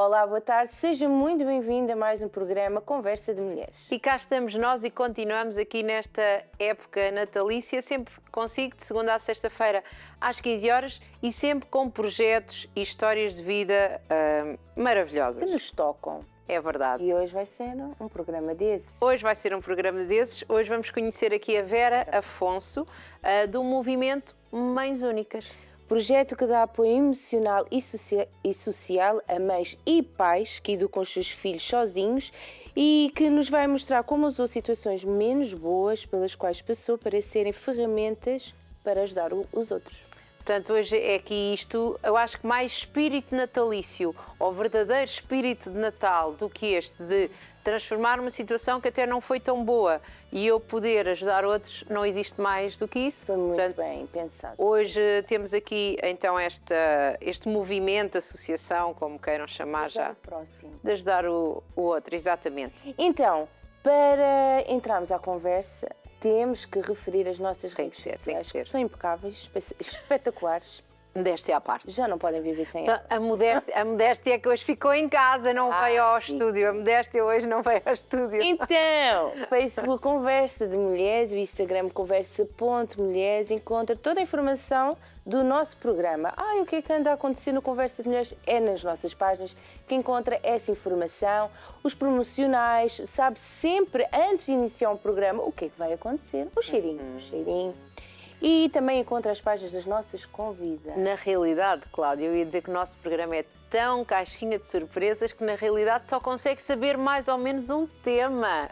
Olá, boa tarde, seja muito bem-vindo a mais um programa Conversa de Mulheres. E cá estamos nós e continuamos aqui nesta época natalícia, sempre consigo, de segunda a sexta-feira às 15 horas e sempre com projetos e histórias de vida maravilhosas. Que nos tocam. É verdade. E hoje vai ser um programa desses. Hoje vai ser um programa desses. Hoje vamos conhecer aqui a Vera Afonso, do movimento Mães Únicas. Projeto que dá apoio emocional e social a mães e pais que educam os seus filhos sozinhos e que nos vai mostrar como usou situações menos boas pelas quais passou para serem ferramentas para ajudar os outros. Portanto, hoje é aqui isto, eu acho que mais espírito natalício, ou verdadeiro espírito de Natal do que este, de transformar uma situação que até não foi tão boa e eu poder ajudar outros, não existe mais do que isso. Foi muito bem pensado. Hoje temos aqui então este movimento, associação, como queiram chamar já, de ajudar o outro, exatamente. Então, para entrarmos à conversa, temos que referir as nossas redes sociais, que são impecáveis, espetaculares. Modéstia à parte. Já não podem viver sem ela. A modéstia é que hoje ficou em casa, não veio ao estúdio. A modéstia hoje não veio ao estúdio. Então, Facebook Conversa de Mulheres, o Instagram Conversa.mulheres, encontra toda a informação do nosso programa. O que é que anda a acontecer no Conversa de Mulheres? É nas nossas páginas que encontra essa informação, os promocionais, sabe sempre, antes de iniciar um programa, o que é que vai acontecer. O cheirinho. E também encontra as páginas das nossas convidadas. Na realidade, Cláudia, eu ia dizer que o nosso programa é tão caixinha de surpresas que na realidade só consegue saber mais ou menos um tema.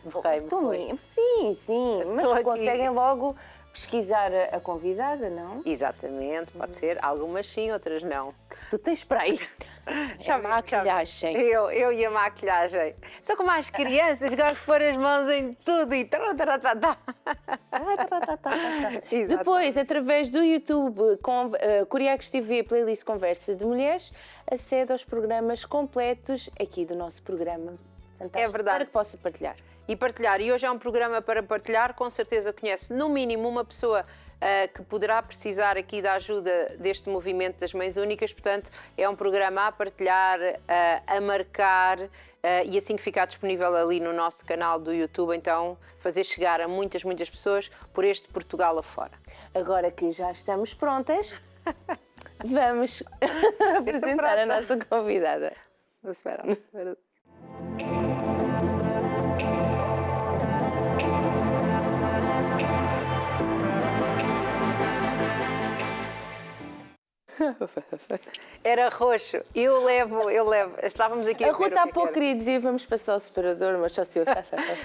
Sim, mas conseguem logo pesquisar a convidada, não? Exatamente, pode ser. Algumas sim, outras não. Tu tens para aí. A maquilhagem. Eu e a maquilhagem. Só como as crianças, gosto de pôr as mãos em tudo e Depois, através do YouTube, com Curiacos TV, playlist Conversa de Mulheres, acede aos programas completos aqui do nosso programa. Fantástico, é verdade. Para que possa partilhar. E hoje é um programa para partilhar, com certeza conhece no mínimo uma pessoa que poderá precisar aqui da ajuda deste movimento das Mães Únicas, portanto é um programa a partilhar, a marcar e assim que ficar disponível ali no nosso canal do YouTube, então fazer chegar a muitas pessoas por este Portugal afora. Agora que já estamos prontas, vamos apresentar a nossa convidada. Vou esperar. Era roxo, eu levo. Estávamos aqui a Ruth há pouco queria dizer vamos passar o separador, mas só se eu...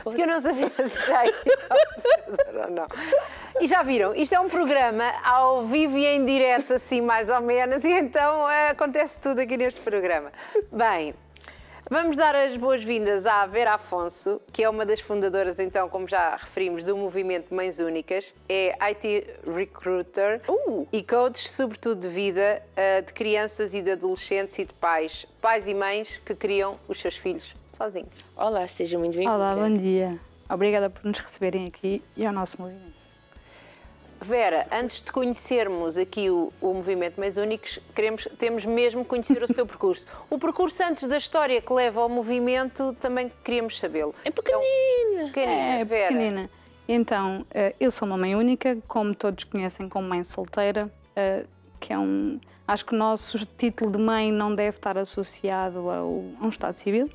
Porque eu não sabia se já ia ao separador ou não. E já viram, isto é um programa ao vivo e em direto, assim mais ou menos, e então acontece tudo aqui neste programa. Bem, vamos dar as boas-vindas à Vera Afonso, que é uma das fundadoras, então, como já referimos, do movimento Mães Únicas. É IT Recruiter e coach, sobretudo de vida, de crianças e de adolescentes e de pais e mães que criam os seus filhos sozinhos. Olá, seja muito bem-vinda. Olá, bom dia. Obrigada por nos receberem aqui e ao nosso movimento. Vera, antes de conhecermos aqui o movimento Mães Únicas, temos mesmo que conhecer o seu percurso. O percurso antes da história que leva ao movimento, também queríamos sabê-lo. É pequenina. É Vera. Pequenina. Então, eu sou uma mãe única, como todos conhecem como mãe solteira, que é acho que o nosso título de mãe não deve estar associado a um estado civil.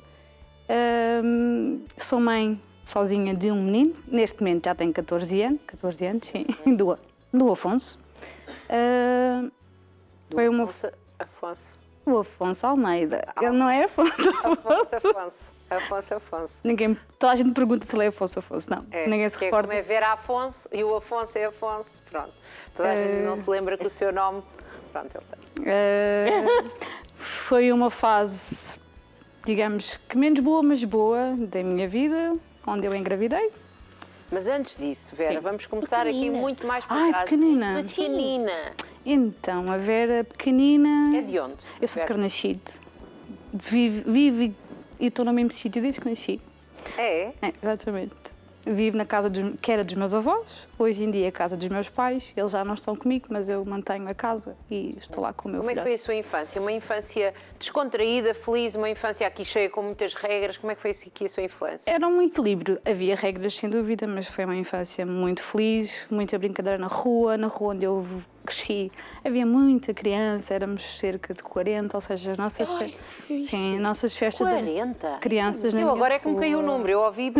Sou mãe sozinha de um menino, neste momento já tenho 14 anos, sim, do Afonso. Afonso. O Afonso Almeida. Ele não é Afonso. Afonso. Toda a gente pergunta se ele é Afonso. Não, ninguém se recorda. Como é Vera Afonso e o Afonso é Afonso, pronto. Toda a gente não se lembra que o seu nome, pronto, ele tem. Foi uma fase, digamos que menos boa, mas boa da minha vida, onde eu engravidei. Mas antes disso, Vera, vamos começar aqui muito mais por trás. Pequenina. Então, a Vera pequenina... É de onde? Eu sou de Carnaxide. Vivo e estou no mesmo sítio desde que nasci. É? Exatamente. Vivo na casa que era dos meus avós, hoje em dia é a casa dos meus pais, eles já não estão comigo, mas eu mantenho a casa e estou lá com o meu filho. Como é que foi a sua infância? Uma infância descontraída, feliz, uma infância aqui cheia com muitas regras, como é que foi aqui a sua infância? Era um equilíbrio, havia regras sem dúvida, mas foi uma infância muito feliz, muita brincadeira na rua onde eu cresci, havia muita criança, éramos cerca de 40, ou seja, as nossas, nossas festas 40? de crianças na Eu minha agora é que me rua. caiu o número, eu ouvi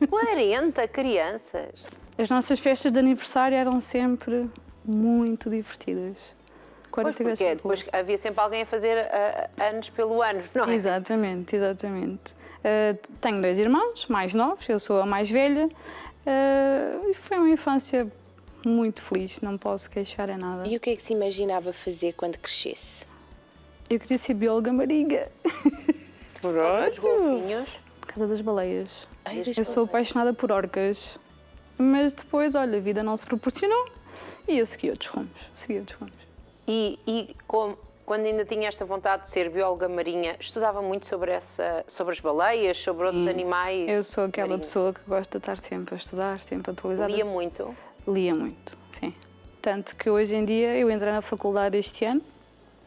40 crianças. As nossas festas de aniversário eram sempre muito divertidas. Pois, porque depois havia sempre alguém a fazer anos pelo ano, não é? Exatamente. Tenho 2 irmãos mais novos, eu sou a mais velha. Foi uma infância muito feliz, não posso queixar em nada. E o que é que se imaginava fazer quando crescesse? Eu queria ser bióloga marinha. Os golfinhos. Casa das baleias. Ai, Eu sou apaixonada por orcas, mas depois, olha, a vida não se proporcionou e eu segui outros rumos. E quando ainda tinha esta vontade de ser bióloga marinha, estudava muito sobre as baleias, sobre outros animais? Eu sou aquela marinhos? pessoa que gosta de estar sempre a estudar, sempre atualizada. Lia muito? Lia muito, sim. Tanto que hoje em dia eu entrei na faculdade este ano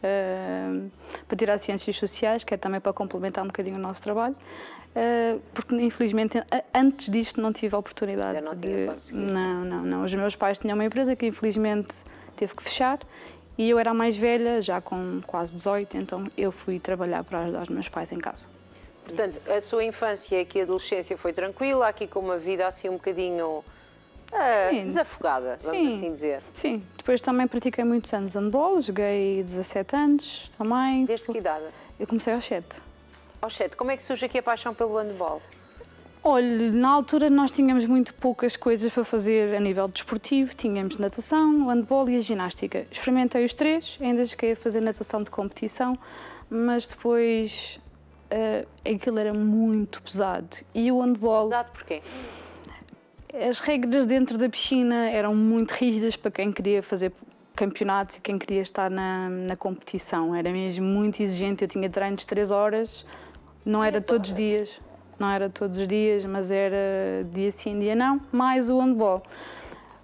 para tirar Ciências Sociais, que é também para complementar um bocadinho o nosso trabalho, porque infelizmente antes disto não tive a oportunidade. Ainda não tinha conseguido. Não. Os meus pais tinham uma empresa que infelizmente teve que fechar e eu era a mais velha, já com quase 18, então eu fui trabalhar para ajudar os meus pais em casa. Portanto, a sua infância e adolescência foi tranquila, aqui com uma vida assim um bocadinho desafogada, vamos assim dizer. Sim, depois também pratiquei muitos anos handball, joguei 17 anos também. Desde que idade? Eu comecei aos 7. Aos 7. Como é que surge aqui a paixão pelo handball? Olha, na altura nós tínhamos muito poucas coisas para fazer a nível desportivo, tínhamos natação, handball e a ginástica. Experimentei os 3, ainda cheguei a fazer natação de competição, mas depois aquilo era muito pesado. E o handball... Pesado porquê? As regras dentro da piscina eram muito rígidas para quem queria fazer campeonatos e quem queria estar na competição. Era mesmo muito exigente, eu tinha treinos de 3 horas, não era todos os dias. Não era todos os dias, mas era dia sim, dia não, mais o handball.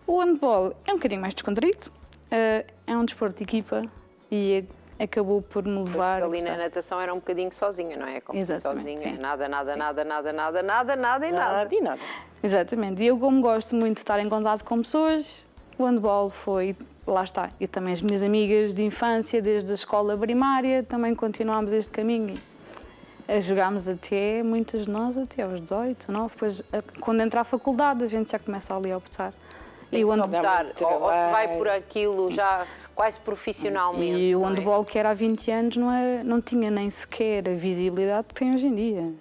O handball é um bocadinho mais descontraído, é um desporto de equipa e acabou por me levar... Ali na natação era um bocadinho sozinha, não é? Como sozinha, sim. nada e nada. Exatamente, e eu como gosto muito de estar em contato com pessoas, o handball foi, lá está, e também as minhas amigas de infância, desde a escola primária, também continuámos este caminho. Jogámos até, muitas de nós, até aos 18, 19, depois quando entra a faculdade a gente já começa ali a optar. E o handball, ou se vai por aquilo já quase profissionalmente. E o handball que era há 20 anos não tinha nem sequer a visibilidade que tem hoje em dia.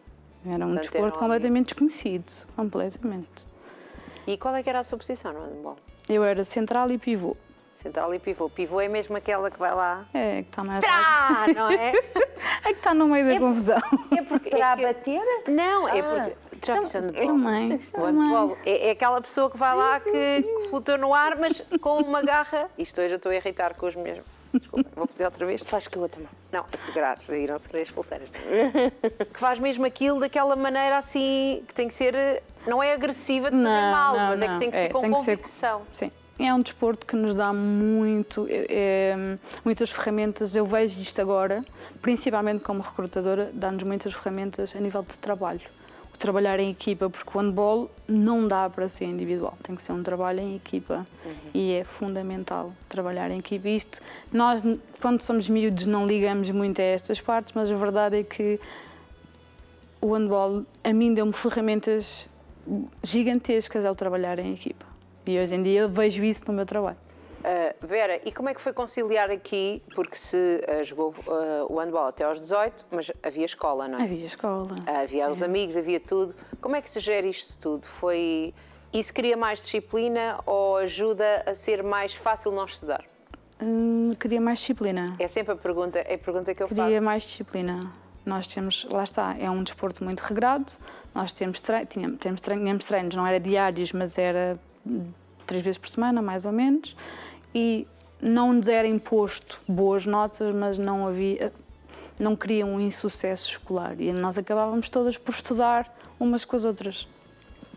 Era um desporto completamente desconhecido, completamente. E qual é que era a sua posição no handball? Eu era central e pivô. Central e pivô. Pivô é mesmo aquela que vai lá... É, que está mais... não é? É que está no meio da confusão. É porque... Para bater? Não, é porque... Já viste handball? Também. O handball é aquela pessoa que vai lá que flutua no ar, mas com uma garra... Isto hoje eu estou a irritar com os meus... Desculpa, vou pedir outra vez. Faz que eu também. Não, a segurar, saíram-se as pulseiras. Que faz mesmo aquilo daquela maneira assim, que tem que ser... Não é agressiva de fazer mal, mas é que tem que ser com convicção. Sim. É um desporto que nos dá muitas ferramentas. Eu vejo isto agora, principalmente como recrutadora, dá-nos muitas ferramentas a nível de trabalho. O trabalhar em equipa, porque o handball não dá para ser individual, tem que ser um trabalho em equipa e é fundamental trabalhar em equipa. Isto, nós, quando somos miúdos, não ligamos muito a estas partes, mas a verdade é que o handball, a mim, deu-me ferramentas gigantescas ao trabalhar em equipa. E hoje em dia eu vejo isso no meu trabalho. Vera, e como é que foi conciliar aqui, porque se jogou o handball até aos 18, mas havia escola, não é? Havia escola. Havia os amigos, havia tudo. Como é que se gera isto tudo? Isso cria mais disciplina ou ajuda a ser mais fácil não estudar? Queria mais disciplina. É sempre a pergunta que eu faço. Queria mais disciplina. Nós temos, lá está, é um desporto muito regrado. Nós tínhamos treinos, não era diários, mas era 3 vezes por semana, mais ou menos, e não nos era imposto boas notas, mas não queriam um insucesso escolar, e nós acabávamos todas por estudar umas com as outras.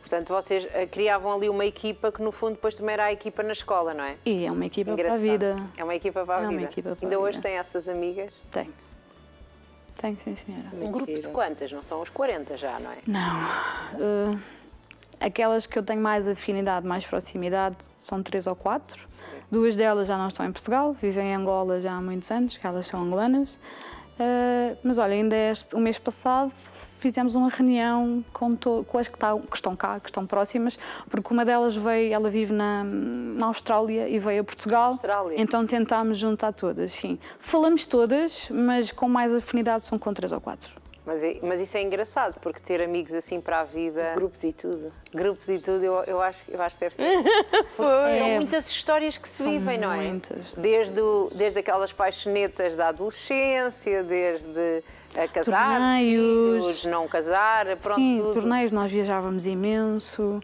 Portanto, vocês criavam ali uma equipa que, no fundo, depois também era a equipa na escola, não é? E é uma equipa para a Engraçado. vida. É uma equipa para a É uma vida. equipa para a Ainda hoje vida. tem essas amigas? Tenho. Tenho, sim, senhora. Um grupo de quantas? Não são os 40 já, não é? Não. Aquelas que eu tenho mais afinidade, mais proximidade, são 3 ou 4. Sim. 2 delas já não estão em Portugal, vivem em Angola já há muitos anos, que elas são angolanas. Mas olha, ainda o mês passado fizemos uma reunião com as que estão cá, que estão próximas, porque uma delas ela vive na Austrália e veio a Portugal. Austrália. Então tentámos juntar todas, sim. Falamos todas, mas com mais afinidade são com 3 ou 4. Mas isso é engraçado, porque ter amigos assim para a vida, Grupos e tudo. grupos e tudo, eu acho que deve ser. São muitas histórias que se vivem, não é? muitas. Desde aquelas paixonetas da adolescência, desde a casar, Torneios. filhos, não casar, pronto, Sim, tudo. torneios nós viajávamos imenso.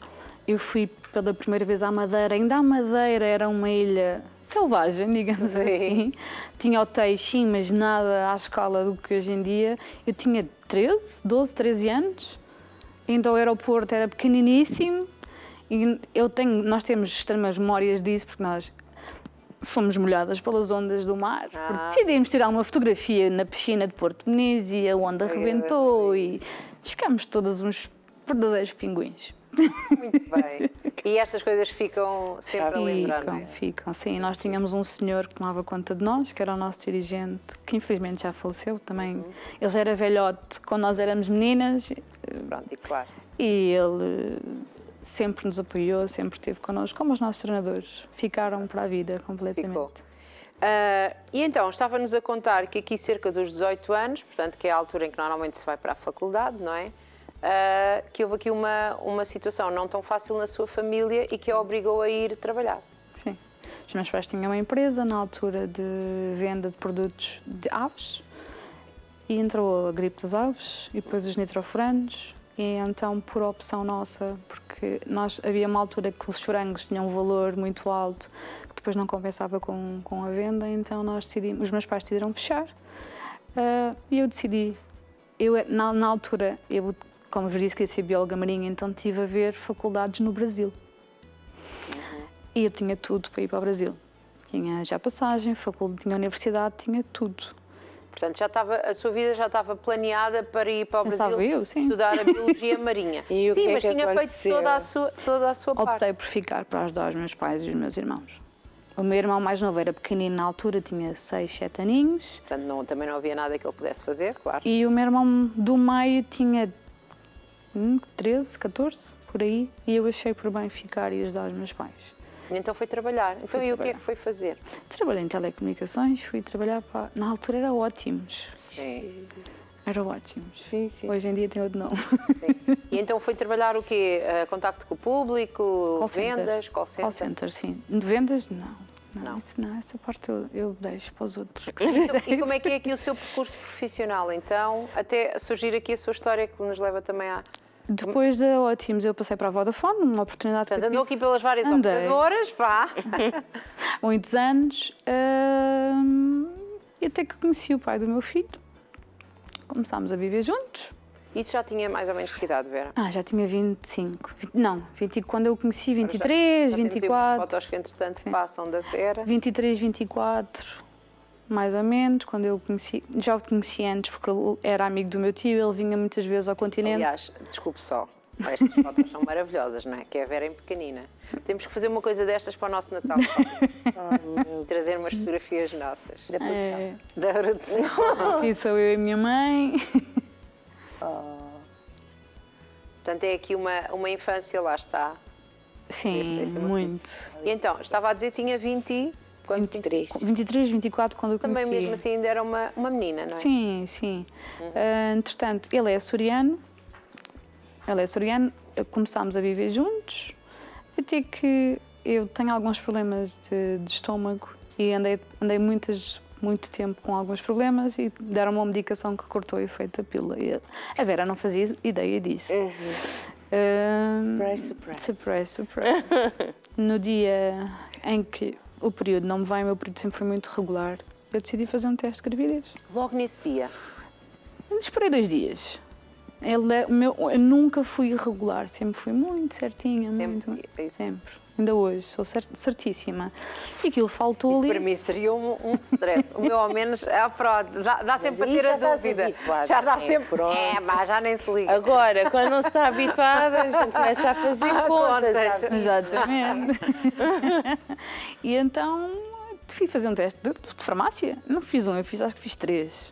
Eu fui pela primeira vez à Madeira. Ainda a Madeira era uma ilha selvagem, digamos Sim. assim. Tinha hotéis, sim, mas nada à escala do que hoje em dia. Eu tinha 12, 13 anos. Então o aeroporto era pequeniníssimo. E nós temos extremas memórias disso, porque nós fomos molhadas pelas ondas do mar. Porque decidimos tirar uma fotografia na piscina de Porto Muniz e a onda arrebentou e ficámos todas uns verdadeiros pinguins. Muito bem. E estas coisas ficam sempre a lembrar, não é? Ficam, sim. Nós tínhamos um senhor que tomava conta de nós, que era o nosso dirigente, que infelizmente já faleceu também. Ele já era velhote quando nós éramos meninas. Pronto, e claro. E ele sempre nos apoiou, sempre esteve connosco, como os nossos treinadores. Ficaram para a vida completamente. Ficou. E então, estava-nos a contar que aqui cerca dos 18 anos, portanto, que é a altura em que normalmente se vai para a faculdade, não é? Que houve aqui uma situação não tão fácil na sua família e que a obrigou a ir trabalhar. Sim. Os meus pais tinham uma empresa na altura de venda de produtos de aves e entrou a gripe das aves e depois os nitrofuranos. E então, por opção nossa, porque havia uma altura que os frangos tinham um valor muito alto, que depois não compensava com a venda, então os meus pais decidiram fechar. E eu decidi, na altura, como vos disse, queria ser bióloga marinha, então estive a ver faculdades no Brasil. E eu tinha tudo para ir para o Brasil. Tinha já passagem, tinha universidade, tinha tudo. Portanto, a sua vida já estava planeada para ir para o Brasil Pensava eu, sim. estudar a biologia marinha. E o sim, que é mas que tinha feito aconteceu? toda a sua parte. Optei por ficar para ajudar os meus pais e os meus irmãos. O meu irmão mais novo era pequenino na altura, tinha 6, 7 aninhos. Portanto, também não havia nada que ele pudesse fazer, claro. E o meu irmão do meio tinha 13, 14, por aí. E eu achei por bem ficar e ajudar os meus pais. E então foi trabalhar. Então, e o que é trabalhar. que foi fazer? Trabalhei em telecomunicações, fui trabalhar para... Na altura era Ótimos. Sim. Era Ótimos. Sim, sim. Hoje em dia tem outro nome. Sim. E então foi trabalhar o quê? Contacto com o público, Call center. vendas, call center? Call center, sim. Vendas, não. Não. Essa parte eu deixo para os outros. E como é que é aqui o seu percurso profissional, então, até surgir aqui a sua história que nos leva também a... Depois da Ótimos eu passei para a Vodafone, uma oportunidade Portanto, que eu andou aqui pelas várias Andei. operadoras, vá. muitos anos, e até que conheci o pai do meu filho. Começámos a viver juntos. Isso já tinha mais ou menos que idade, Vera? Já tinha 25. Não, quando eu o conheci, Já 23, temos aí 24. fotos que, entretanto, passam da Vera. 23, 24, mais ou menos, quando eu o conheci. Já o conheci antes, porque ele era amigo do meu tio, ele vinha muitas vezes ao continente. Aliás, desculpe só, estas fotos são maravilhosas, não é? Que é a Vera em pequenina. Temos que fazer uma coisa destas para o nosso Natal. Trazer umas fotografias nossas. Da produção. Da produção. Aqui sou eu e a minha mãe. Portanto, é aqui uma infância, lá está. Sim, Esse é muito. E então, estava a dizer que tinha 20... Quando 23. 23, 24, quando eu Também conheci. mesmo assim ainda era uma menina, não é? Sim, sim. Entretanto, ele é açoriano. Começámos a viver juntos, até que eu tenho alguns problemas de estômago e andei muito tempo com alguns problemas e deram uma medicação que cortou o efeito da pílula. E a Vera não fazia ideia disso. Surprise, surprise. Surprise, surprise. No dia em que o período não me vem, o meu período sempre foi muito regular, eu decidi fazer um teste de gravidez. Logo nesse dia. Esperei 2 dias. Eu nunca fui irregular, sempre fui muito certinha, Sempre, muito, é isso. sempre. Ainda hoje, sou certíssima. E aquilo faltou Isso ali. para mim seria um stress. O meu, ao menos, pronto, dá sempre para aí ter já a estás dúvida. habituada, Já dá né? sempre. Pronto. Mas já nem se liga. Agora, quando não se está habituada, a gente começa a fazer contas. contas. Exatamente. E então fui fazer um teste de farmácia. Não fiz um, acho que fiz 3.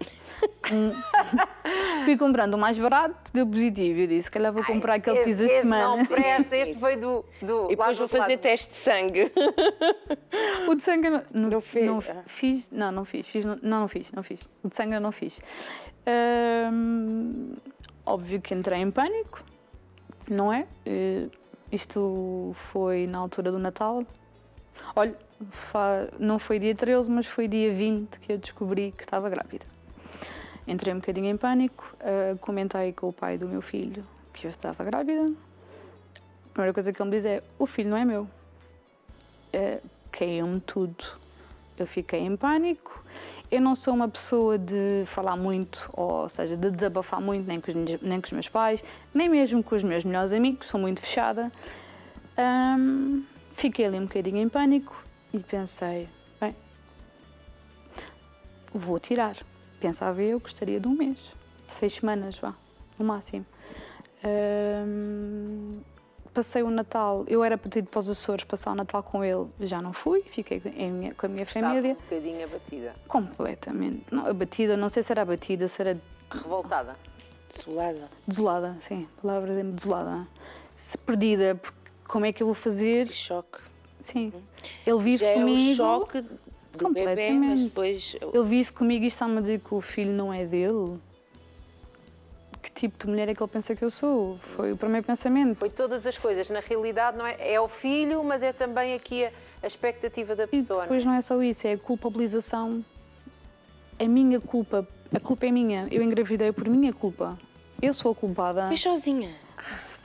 Fui comprando o mais barato, deu positivo. Eu disse, se calhar vou comprar aquele que fiz a Este semana. não presta, Sim, este sim. foi do E lá depois do vou fazer lado. teste de sangue. O de sangue eu Não fez? Não fiz. Não fiz. Não fiz. O de sangue eu não fiz. Óbvio que entrei em pânico, não é? Isto foi na altura do Natal. Olha, não foi dia 13, mas foi dia 20 que eu descobri que estava grávida. Entrei um bocadinho em pânico, comentei com o pai do meu filho que eu estava grávida. A primeira coisa que ele me diz é: o filho não é meu. Caiu-me tudo. Eu fiquei em pânico. Eu não sou uma pessoa de falar muito, ou seja, de desabafar muito, nem com os meus pais, nem mesmo com os meus melhores amigos, sou muito fechada. Fiquei ali um bocadinho em pânico e pensei, bem, vou tirar. Pensava eu, gostaria de um mês, 6 semanas, vá, no máximo. Passei o Natal, eu era para ter ido para os Açores passar o Natal com ele, já não fui, fiquei com a minha família. Estava um bocadinho abatida. Completamente. Não, abatida, não sei se era abatida, se era Revoltada. Desolada. desolada, sim, a palavra é desolada. Se perdida, porque como é que eu vou fazer? Que choque. Sim, ele vive Já comigo. é o choque do bebê, mas completamente. depois... Ele vive comigo e está-me a dizer que o filho não é dele. Que tipo de mulher é que ele pensa que eu sou? Foi o primeiro pensamento. Foi todas as coisas. Na realidade, não é? É o filho, mas é também aqui a expectativa da E pessoa. depois não é só isso, é a culpabilização. A minha culpa. A culpa é minha. Eu engravidei por minha culpa. Eu sou a culpada. Foi sozinha.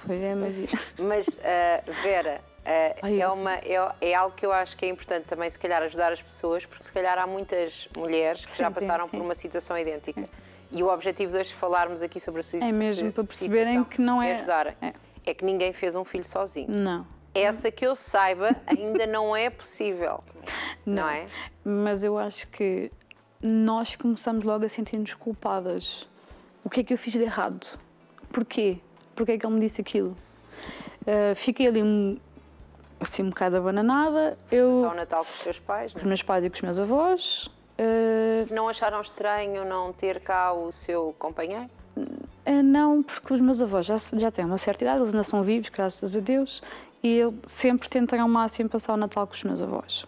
Pois é, mas... Mas, Vera, Ai, é algo que eu acho que é importante também, se calhar, ajudar as pessoas, porque se calhar há muitas mulheres que já Sim, passaram sim. por uma situação idêntica. E o objetivo de hoje falarmos aqui sobre a sua É mesmo para perceberem situação que não é- e ajudarem. é. É que ninguém fez um filho sozinho. Não. Essa que eu saiba ainda não é possível. Não é? Mas eu acho que nós começamos logo a sentir-nos culpadas. O que é que eu fiz de errado? Porquê? Porquê é que ele me disse aquilo? Fiquei ali assim um bocado abananada. Só Eu, o Natal com os seus pais, com os não é? meus pais e com os meus avós. Não acharam estranho não ter cá o seu companheiro? Não, porque os meus avós já têm uma certa idade, eles ainda são vivos, graças a Deus, e eu sempre tentei ao máximo passar o Natal com os meus avós.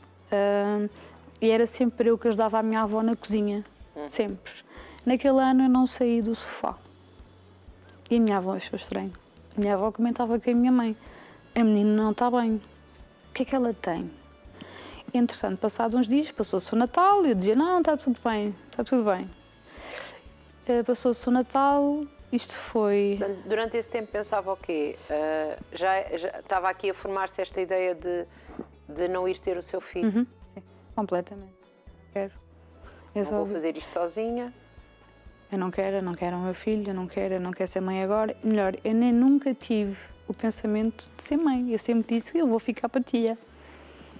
E era sempre eu que ajudava a minha avó na cozinha, sempre. Naquele ano eu não saí do sofá. E a minha avó achou estranho. A minha avó comentava com a minha mãe: a menina não está bem, o que é que ela tem? Entretanto, passados uns dias, passou-se o Natal e eu dizia: não, está tudo bem, está tudo bem. Passou-se o Natal, isto foi... Portanto, durante esse tempo pensava o quê? Já estava aqui a formar-se esta ideia de não ir ter o seu filho? Sim, completamente. Quero. Eu Não só vou fazer isto sozinha. eu não quero o meu filho, eu não quero ser mãe agora. Melhor, eu nem nunca tive o pensamento de ser mãe. Eu sempre disse que eu vou ficar para tia.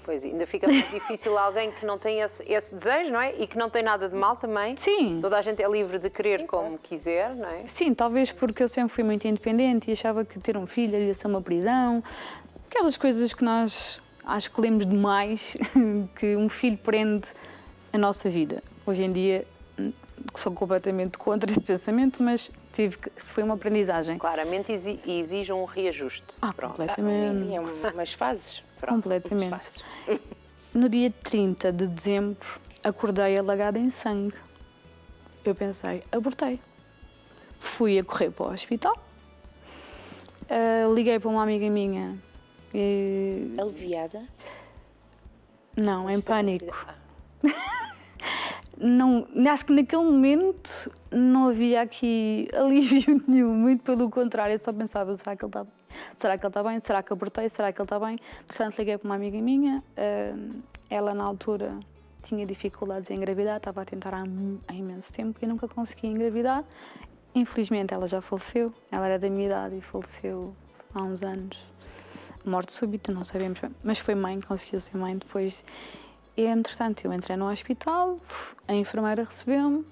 Pois, ainda fica mais difícil alguém que não tem esse desejo, não é? E que não tem nada de mal também. Sim. Toda a gente é livre de querer como quiser, não é? Sim, talvez porque eu sempre fui muito independente e achava que ter um filho ia ser uma prisão. Aquelas coisas que nós acho que lemos demais, que um filho prende a nossa vida. Hoje em dia sou completamente contra esse pensamento, mas foi uma aprendizagem. Claramente exige um reajuste. Pronto. Completamente. Sim, é umas fases. Pronto. Completamente. Umas fases. No dia 30 de dezembro, acordei alagada em sangue. Eu pensei, abortei. Fui a correr para o hospital. Liguei para uma amiga minha. Aliviada? Não, em pânico. Não, acho que naquele momento não havia aqui alívio nenhum, muito pelo contrário, eu só pensava: será que ele está bem? Será que ele está bem? Será que abortei? Será que ele está bem? Portanto, liguei para uma amiga minha, ela na altura tinha dificuldades em engravidar, estava a tentar há imenso tempo e nunca conseguia engravidar. Infelizmente ela já faleceu, ela era da minha idade e faleceu há uns anos. Morte súbita, não sabemos bem, mas foi mãe, conseguiu ser mãe depois. E entretanto eu entrei no hospital, a enfermeira recebeu-me,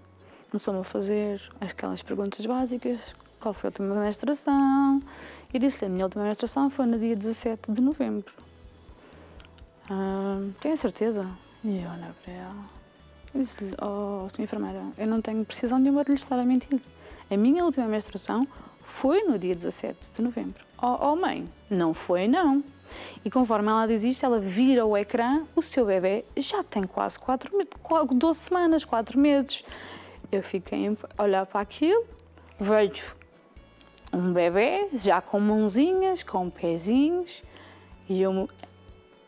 começou-me a fazer aquelas perguntas básicas, qual foi a última menstruação, e disse-lhe, a minha última menstruação foi no dia 17 de novembro. Tenho certeza? E eu olhei para ela, e disse-lhe, oh, senhora enfermeira, eu não tenho precisão nenhuma de lhe estar a mentir. A minha última menstruação foi no dia 17 de novembro. Oh mãe, não foi não. E conforme ela diz isto, ela vira o ecrã, o seu bebê já tem quase 12 semanas, 4 meses. Eu fiquei a olhar para aquilo, vejo um bebê já com mãozinhas, com pezinhos, e eu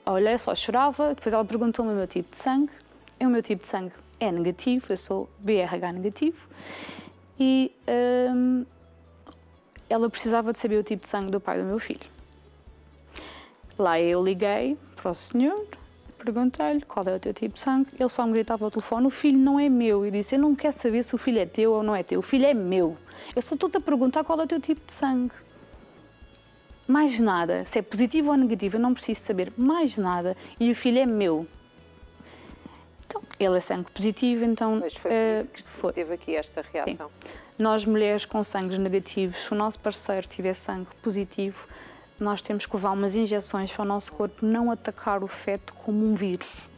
olhei, só chorava. Depois ela perguntou-me o meu tipo de sangue. O meu tipo de sangue é negativo, eu sou BRH negativo. E ela precisava de saber o tipo de sangue do pai do meu filho. Lá eu liguei para o senhor, perguntei-lhe qual é o teu tipo de sangue. Ele só me gritava ao telefone, o filho não é meu. Eu disse, eu não quero saber se o filho é teu ou não é teu, o filho é meu. Eu só estou-te a perguntar qual é o teu tipo de sangue. Mais nada, se é positivo ou negativo, eu não preciso saber mais nada. E o filho é meu. Então, ele é sangue positivo, então... Mas foi por isso que teve aqui esta reação. Sim. Nós, mulheres com sangues negativos, se o nosso parceiro tiver sangue positivo, nós temos que levar umas injeções para o nosso corpo não atacar o feto como um vírus.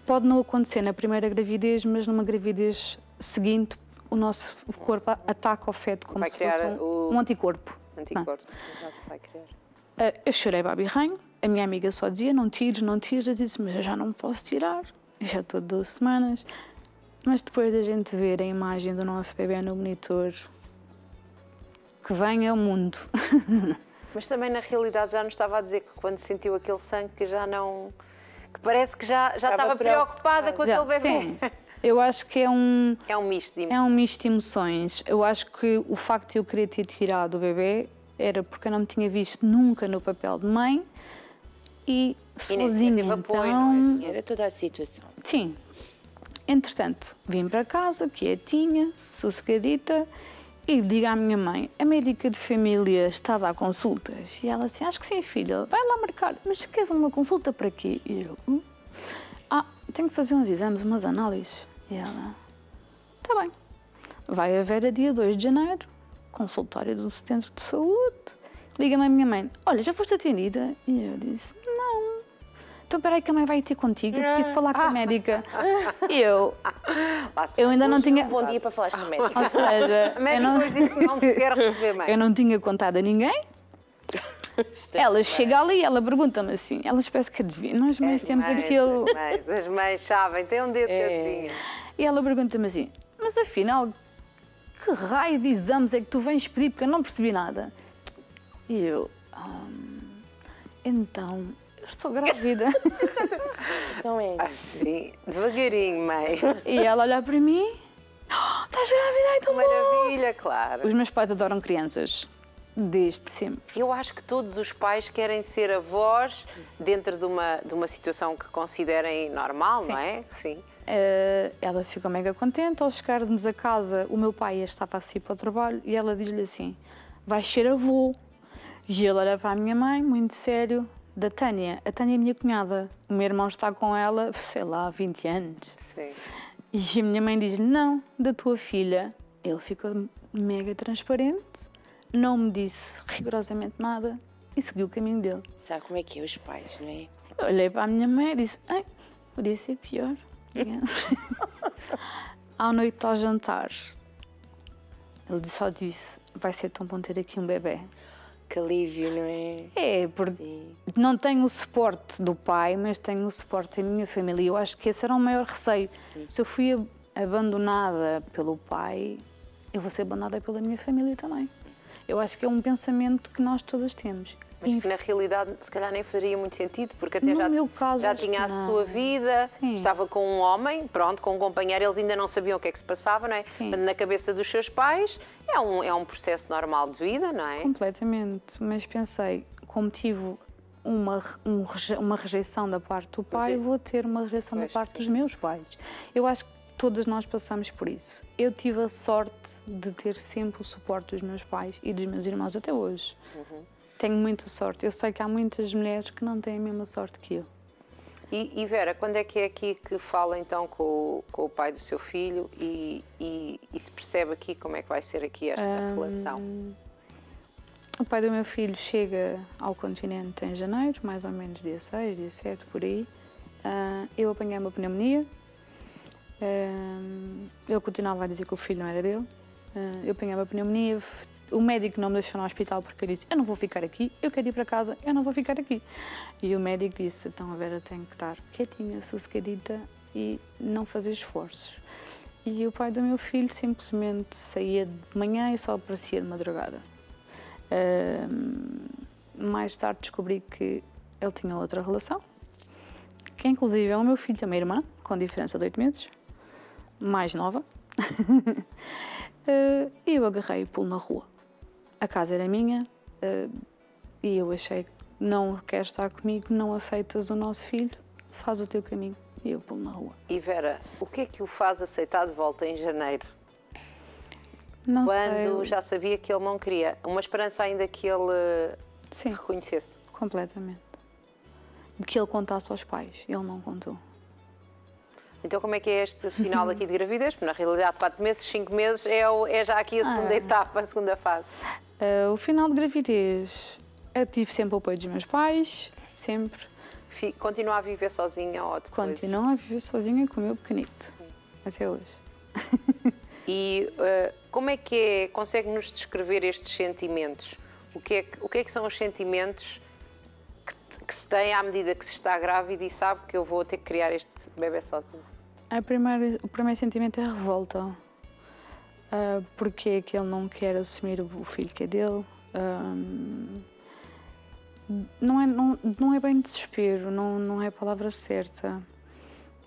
Pode não acontecer na primeira gravidez, mas numa gravidez seguinte, o nosso corpo ataca o feto como se fosse um anticorpo. Anticorpo, exato, vai criar. Eu chorei babirranho, a minha amiga só dizia, não tires, não tires. Eu disse, mas eu já não posso tirar, eu já estou de 12 semanas. Mas depois da gente ver a imagem do nosso bebê no monitor, que vem ao mundo. Mas também na realidade já nos estava a dizer que quando sentiu aquele sangue que já não... que parece que já estava preocupada com aquele bebê. Sim. Eu acho que é um... É um misto de emoções. É um misto de emoções. Eu acho que o facto de eu querer ter tirado o bebê era porque eu não me tinha visto nunca no papel de mãe e sozinha, teve apoio, então... não é? Era toda a situação. Sim. Entretanto, vim para casa, quietinha, sossegadita, e digo à minha mãe, a médica de família está a dar consultas. E ela assim, acho que sim, filha, vai lá marcar. Mas queres uma consulta para quê? E eu, tenho que fazer uns exames, umas análises. E ela, está bem. Vai haver a dia 2 de janeiro, consultório do centro de saúde. Liga-me a minha mãe, olha, já foste atendida? E eu disse, não. Então, peraí que a mãe vai ter contigo, eu preciso falar com a médica. E eu ainda não tinha... Um bom dia para falar com a médica. Ou seja, A médica depois disse que não quer receber mãe. eu não tinha contado a ninguém. Ela chega ali e ela pergunta-me assim, elas parece que adivinham, nós mães temos aquele... As mães sabem, têm um dedo que adivinha. E ela pergunta-me assim, mas afinal, que raio de exames é que tu vens pedir, porque eu não percebi nada. E eu, então... estou grávida. Então é. Assim, devagarinho, mãe. E ela olhar para mim, estás grávida, então Maravilha, claro. Os meus pais adoram crianças, desde sempre. Eu acho que todos os pais querem ser avós dentro de uma situação que considerem normal, Sim. não é? Sim. Ela ficou mega contente. Ao chegarmos a casa, o meu pai estava a sair para o trabalho e ela diz-lhe assim, vais ser avô. E ele olha para a minha mãe, muito sério, da Tânia. A Tânia é minha cunhada. O meu irmão está com ela, sei lá, há 20 anos. Sim. E a minha mãe diz-lhe, não, da tua filha. Ele ficou mega transparente, não me disse rigorosamente nada e seguiu o caminho dele. Sabe como é que é os pais, não é? Eu olhei para a minha mãe e disse, podia ser pior. À noite ao jantar, ele só disse, vai ser tão bom ter aqui um bebê. Que alívio, não é? É, porque não tenho o suporte do pai, mas tenho o suporte da minha família. Eu acho que esse era o maior receio. Se eu fui abandonada pelo pai, eu vou ser abandonada pela minha família também. Eu acho que é um pensamento que nós todas temos. Mas que na realidade se calhar nem faria muito sentido, porque até No meu caso, já acho tinha a que não. sua vida, Sim. estava com um homem, pronto, com um companheiro, eles ainda não sabiam o que é que se passava, não é? Sim. Mas na cabeça dos seus pais é um processo normal de vida, não é? Completamente, mas pensei, como tive uma rejeição da parte do pai, é. vou ter uma rejeição da Pois, parte sim. dos meus pais. Eu acho que todas nós passamos por isso. Eu tive a sorte de ter sempre o suporte dos meus pais e dos meus irmãos até hoje. Tenho muita sorte. Eu sei que há muitas mulheres que não têm a mesma sorte que eu. E Vera, quando é aqui que fala então com o pai do seu filho e se percebe aqui como é que vai ser aqui esta relação? O pai do meu filho chega ao continente em janeiro, mais ou menos dia 6, dia 7, por aí. Eu apanhei uma pneumonia. Ele continuava a dizer que o filho não era dele. Eu apanhei uma pneumonia. O médico não me deixou no hospital porque eu disse: eu não vou ficar aqui, eu quero ir para casa, eu não vou ficar aqui. E o médico disse: então a Vera tem que estar quietinha, sossegadita e não fazer esforços. E o pai do meu filho simplesmente saía de manhã e só aparecia de madrugada. Mais tarde descobri que ele tinha outra relação, que inclusive é o meu filho, também irmã, com diferença de 8 meses, mais nova. E eu agarrei e pulo na rua. A casa era minha e eu achei que não queres estar comigo, não aceitas o nosso filho, faz o teu caminho. E eu pulo na rua. E Vera, o que é que o faz aceitar de volta em janeiro? Não Quando sei. já sabia que ele não queria. Uma esperança ainda que ele Sim, reconhecesse. completamente. Que ele contasse aos pais, ele não contou. Então como é que é este final aqui de gravidez? Porque na realidade 4 meses, 5 meses é já aqui a segunda etapa, a segunda fase. O final de gravidez, eu tive sempre o apoio dos meus pais, sempre. Continua a viver sozinha ou depois? Continuo a viver sozinha com o meu pequenito, até hoje. E como é que é, consegue-nos descrever estes sentimentos? O que é que são os sentimentos que se tem à medida que se está grávida e sabe que eu vou ter que criar este bebê sozinho? O primeiro sentimento é a revolta. Porque é que ele não quer assumir o filho que é dele. Não é bem desespero, não é a palavra certa,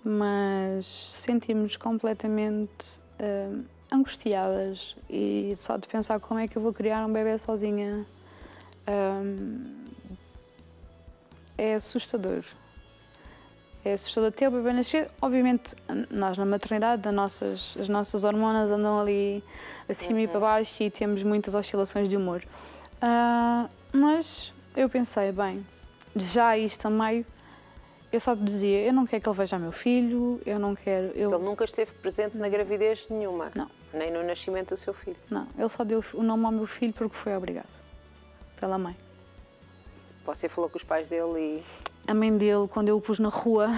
mas sentimos completamente angustiadas e só de pensar como é que eu vou criar um bebê sozinha é assustador. É assustador até o bebê nascer. Obviamente, nós na maternidade, as nossas hormonas andam ali acima e para baixo e temos muitas oscilações de humor. Mas eu pensei, bem, já isto a meio, eu só dizia, eu não quero que ele veja meu filho, eu não quero... Ele nunca esteve presente na gravidez nenhuma? Não. Nem no nascimento do seu filho? Não, ele só deu o nome ao meu filho porque foi obrigado, pela mãe. Você falou com os pais dele e... A mãe dele, quando eu o pus na rua,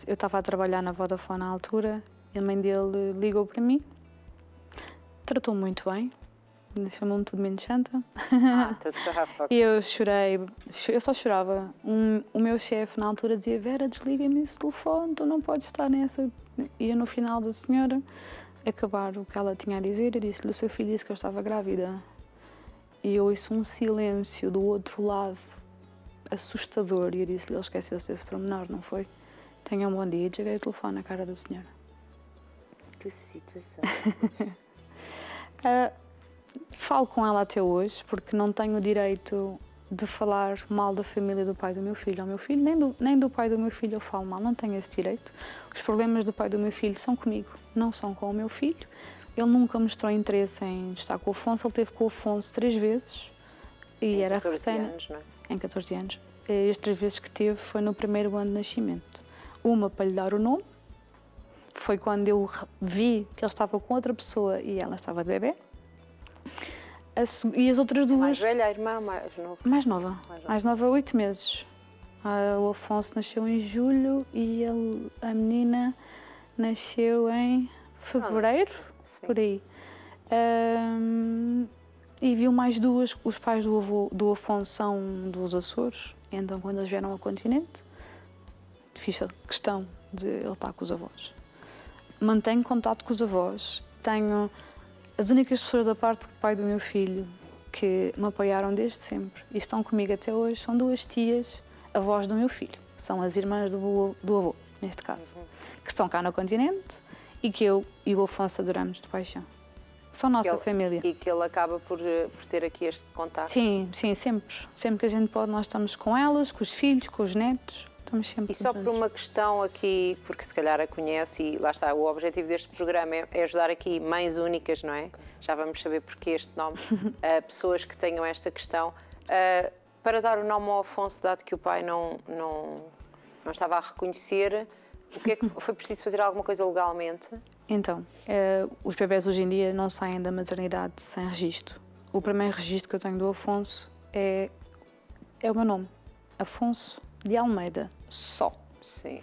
eu estava a trabalhar na Vodafone na altura, e a mãe dele ligou para mim, tratou-me muito bem, chamou-me tudo menos santa. E eu chorei, eu só chorava. O meu chefe na altura dizia: Vera, desliga-me esse telefone, tu não podes estar nessa. E eu no final da senhora, acabar o que ela tinha a dizer, eu disse-lhe: o seu filho disse que eu estava grávida. E eu ouço um silêncio do outro lado, assustador, e eu disse-lhe: ele esqueceu-se desse pormenor, não foi? Tenha um bom dia. E desliguei o telefone na cara da senhora. Que situação. Falo com ela até hoje, porque não tenho o direito de falar mal da família do pai do meu filho ao meu filho, nem do pai do meu filho eu falo mal, não tenho esse direito. Os problemas do pai do meu filho são comigo, não são com o meu filho. Ele nunca mostrou interesse em estar com o Afonso, ele esteve com o Afonso 3 vezes e era recém... anos, não é? Em 14 anos. As 3 vezes que teve foi no primeiro ano de nascimento. Uma para lhe dar o nome, foi quando eu vi que ele estava com outra pessoa e ela estava de bebê. E as outras duas... Mais velha, a irmã, mais nova? Mais nova, 8 meses. O Afonso nasceu em julho e a menina nasceu em fevereiro, por aí. E viu mais duas. Os pais do Afonso são dos Açores, então quando eles vieram ao continente, fiz a questão de ele estar com os avós. Mantenho contato com os avós, tenho... As únicas pessoas da parte do pai do meu filho que me apoiaram desde sempre e estão comigo até hoje são 2 tias, avós do meu filho. São as irmãs do avô, neste caso, que estão cá no continente e que eu e o Afonso adoramos de paixão. São nossa família. E que ele acaba por ter aqui este contato. Sim, sempre. Sempre que a gente pode, nós estamos com elas, com os filhos, com os netos. estamos sempre E só por juntos. uma questão aqui, porque se calhar a conhece, e lá está, o objetivo deste programa é ajudar aqui mães únicas, não é? Já vamos saber porque este nome, pessoas que tenham esta questão. Para dar o nome ao Afonso, dado que o pai não estava a reconhecer, o que é que foi preciso fazer alguma coisa legalmente? Então, os bebés hoje em dia não saem da maternidade sem registro. O primeiro registro que eu tenho do Afonso é o meu nome, Afonso de Almeida, só. Sim.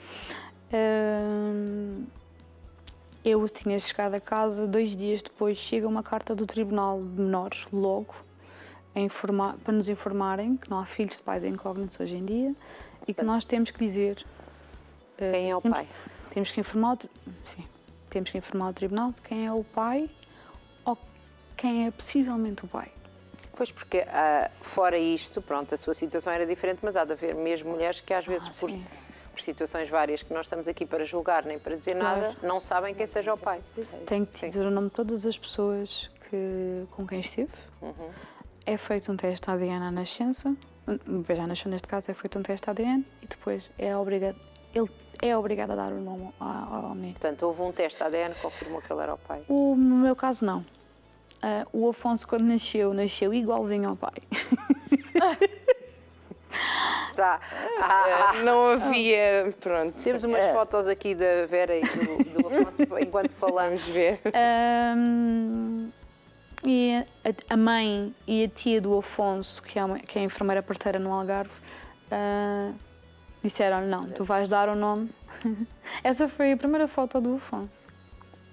Eu tinha chegado a casa 2 dias depois, chega uma carta do Tribunal de Menores, logo, para nos informarem que não há filhos de pais incógnitos hoje em dia e que nós temos que dizer... Quem é o pai? Temos que informar temos que informar o Tribunal de quem é o pai ou quem é possivelmente o pai. Pois, porque fora isto, pronto, a sua situação era diferente, mas há de haver mesmo mulheres que às vezes, por situações várias que nós estamos aqui para julgar nem para dizer nada, não sabem quem seja o pai. Tenho que dizer o nome de todas as pessoas com quem estive. É feito um teste ADN à nascença, já nasceu neste caso, é feito um teste ADN e depois ele é obrigado a dar o nome ao menino. Portanto, houve um teste ADN que confirmou que ele era o pai. No meu caso, não. O Afonso, quando nasceu igualzinho ao pai. Está. Não havia, pronto. Temos umas fotos aqui da Vera e do Afonso enquanto falamos. Vamos ver. E a mãe e a tia do Afonso, que é a enfermeira parteira no Algarve, disseram: não, tu vais dar o nome. Essa foi a primeira foto do Afonso.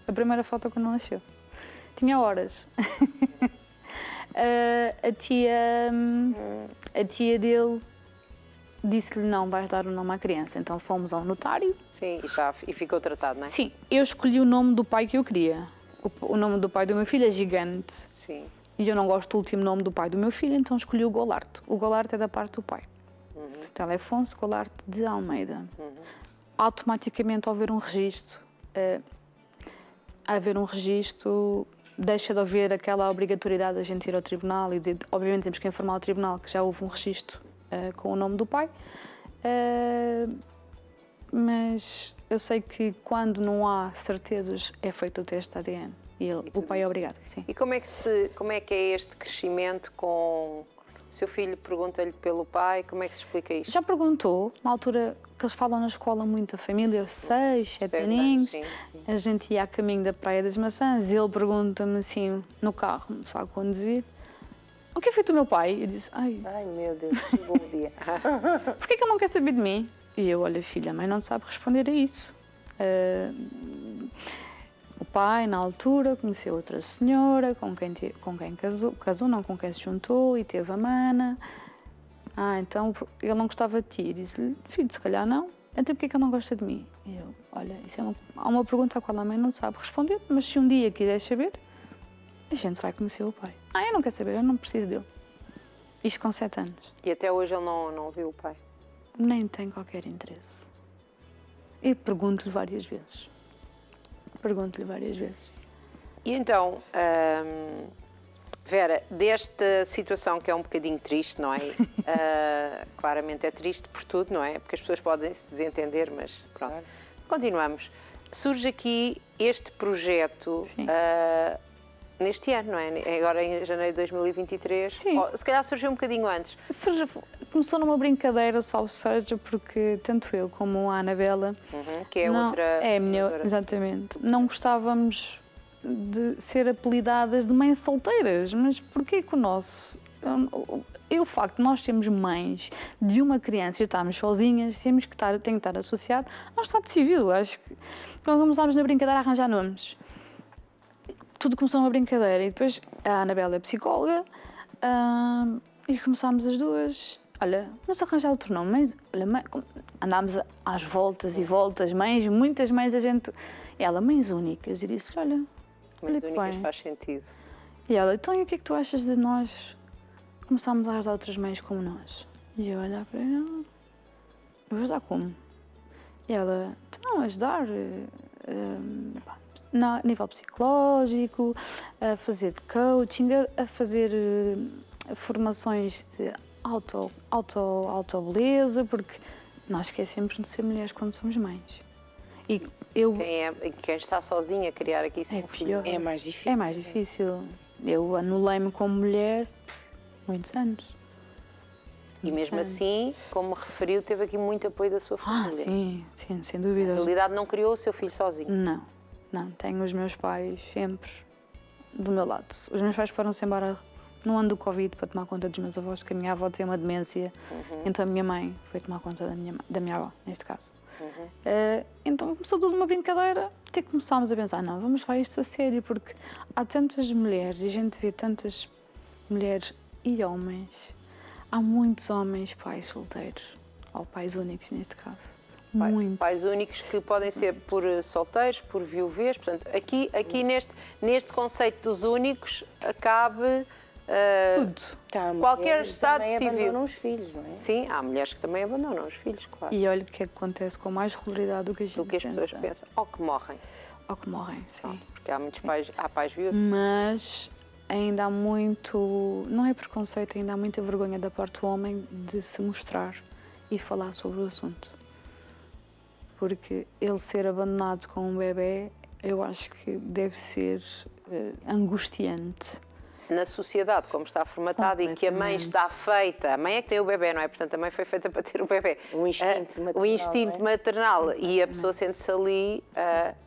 A primeira foto quando nasceu. Tinha horas. A tia dele disse-lhe: não, vais dar o nome à criança. Então fomos ao notário. Sim, e ficou tratado, não é? Sim, eu escolhi o nome do pai que eu queria. O nome do pai do meu filho é gigante. Sim. E eu não gosto do último nome do pai do meu filho, então escolhi o Golart. O Golart é da parte do pai. Então é Afonso Golart de Almeida. Automaticamente, ao haver um registro, deixa de haver aquela obrigatoriedade de a gente ir ao tribunal e dizer, obviamente temos que informar o tribunal que já houve um registro com o nome do pai, mas eu sei que quando não há certezas é feito o teste de ADN e o pai é obrigado. Sim. E como é que é este crescimento com... O seu filho pergunta-lhe pelo pai, como é que se explica isto? Já perguntou, na altura que eles falam na escola muito a família, 6, 7 aninhos, sim. a gente ia a caminho da Praia das Maçãs e ele pergunta-me assim, no carro, sabe a conduzir, o que é feito o meu pai? Eu disse, ai Meu Deus, chegou o dia. porquê que ele não quer saber de mim? E eu, olha filha, a mãe não sabe responder a isso. O pai, na altura, conheceu outra senhora com quem casou, não, com quem se juntou e teve a mana. Então ele não gostava de ti. Disse-lhe, filho, se calhar não. Então porquê que ele não gosta de mim? E eu, olha, isso há uma pergunta à qual a mãe não sabe responder, mas se um dia quiser saber, a gente vai conhecer o pai. Eu não quero saber, eu não preciso dele. Isto com 7 anos. E até hoje ele não viu o pai? Nem tem qualquer interesse. E pergunto-lhe várias vezes. E então, Vera, desta situação que é um bocadinho triste, não é? Claramente é triste por tudo, não é? Porque as pessoas podem se desentender, mas pronto. Claro. Continuamos. Surge aqui este projeto neste ano, não é? Agora em janeiro de 2023. Sim. Se calhar surgiu um bocadinho antes. Começou numa brincadeira, salvo seja, porque tanto eu como a Anabela, que é outra... É a minha, exatamente. Não gostávamos de ser apelidadas de mães solteiras, mas porquê que o nosso... O facto de nós sermos mães de uma criança e estarmos sozinhas, tem que estar associado ao Estado Civil. Acho que nós começámos na brincadeira a arranjar nomes. Tudo começou numa brincadeira e depois a Anabela é psicóloga e começámos as duas... Olha, vamos arranjar outro nome. Andámos às voltas e voltas, muitas mães, a gente... E ela, mães únicas. E disse, olha... Mães únicas faz sentido. E ela, então e o que é que tu achas de nós começarmos a ajudar outras mães como nós? E eu olhar para ela, eu vou ajudar como? E ela, então ajudar a nível psicológico, a fazer de coaching, a fazer formações de autobeleza, porque Nós esquecemos de ser mulheres quando somos mães. E eu... Quem está sozinha a criar aqui sem um filho. É mais difícil. É mais difícil. Eu anulei-me como mulher muitos anos. E mesmo assim, como referiu, teve aqui muito apoio da sua família. Sim, sem dúvida. Na realidade, não criou o seu filho sozinho. Não. Tenho os meus pais sempre do meu lado. Os meus pais foram-se embora no ano do Covid para tomar conta dos meus avós, porque a minha avó tem uma demência. Então a minha mãe foi tomar conta da minha avó, neste caso. Então começou tudo uma brincadeira, até que começámos a pensar, não, vamos levar isto a sério, porque há tantas mulheres, e a gente vê tantas mulheres e homens, há muitos homens pais solteiros, ou pais únicos neste caso. Pais únicos que podem ser por solteiros, por viuvez, portanto, aqui neste conceito dos únicos, cabe Tudo. qualquer estado civil. Abandonam os filhos, não é? Sim, há mulheres que também abandonam os filhos, claro. E olha o que é que acontece com mais regularidade do que a gente Do que as pessoas pensa. pensam. Ou que morrem. Ou que morrem, sim. Porque há muitos pais, há pais viúvos. Mas ainda há muito, não é preconceito, ainda há muita vergonha da parte do homem de se mostrar e falar sobre o assunto. Porque ele ser abandonado com um bebê, eu acho que deve ser angustiante. Na sociedade, como está formatada e que a mãe está feita, a mãe é que tem o bebê, não é? Portanto, a mãe foi feita para ter o bebê. O instinto maternal. O instinto maternal e a pessoa sente-se ali,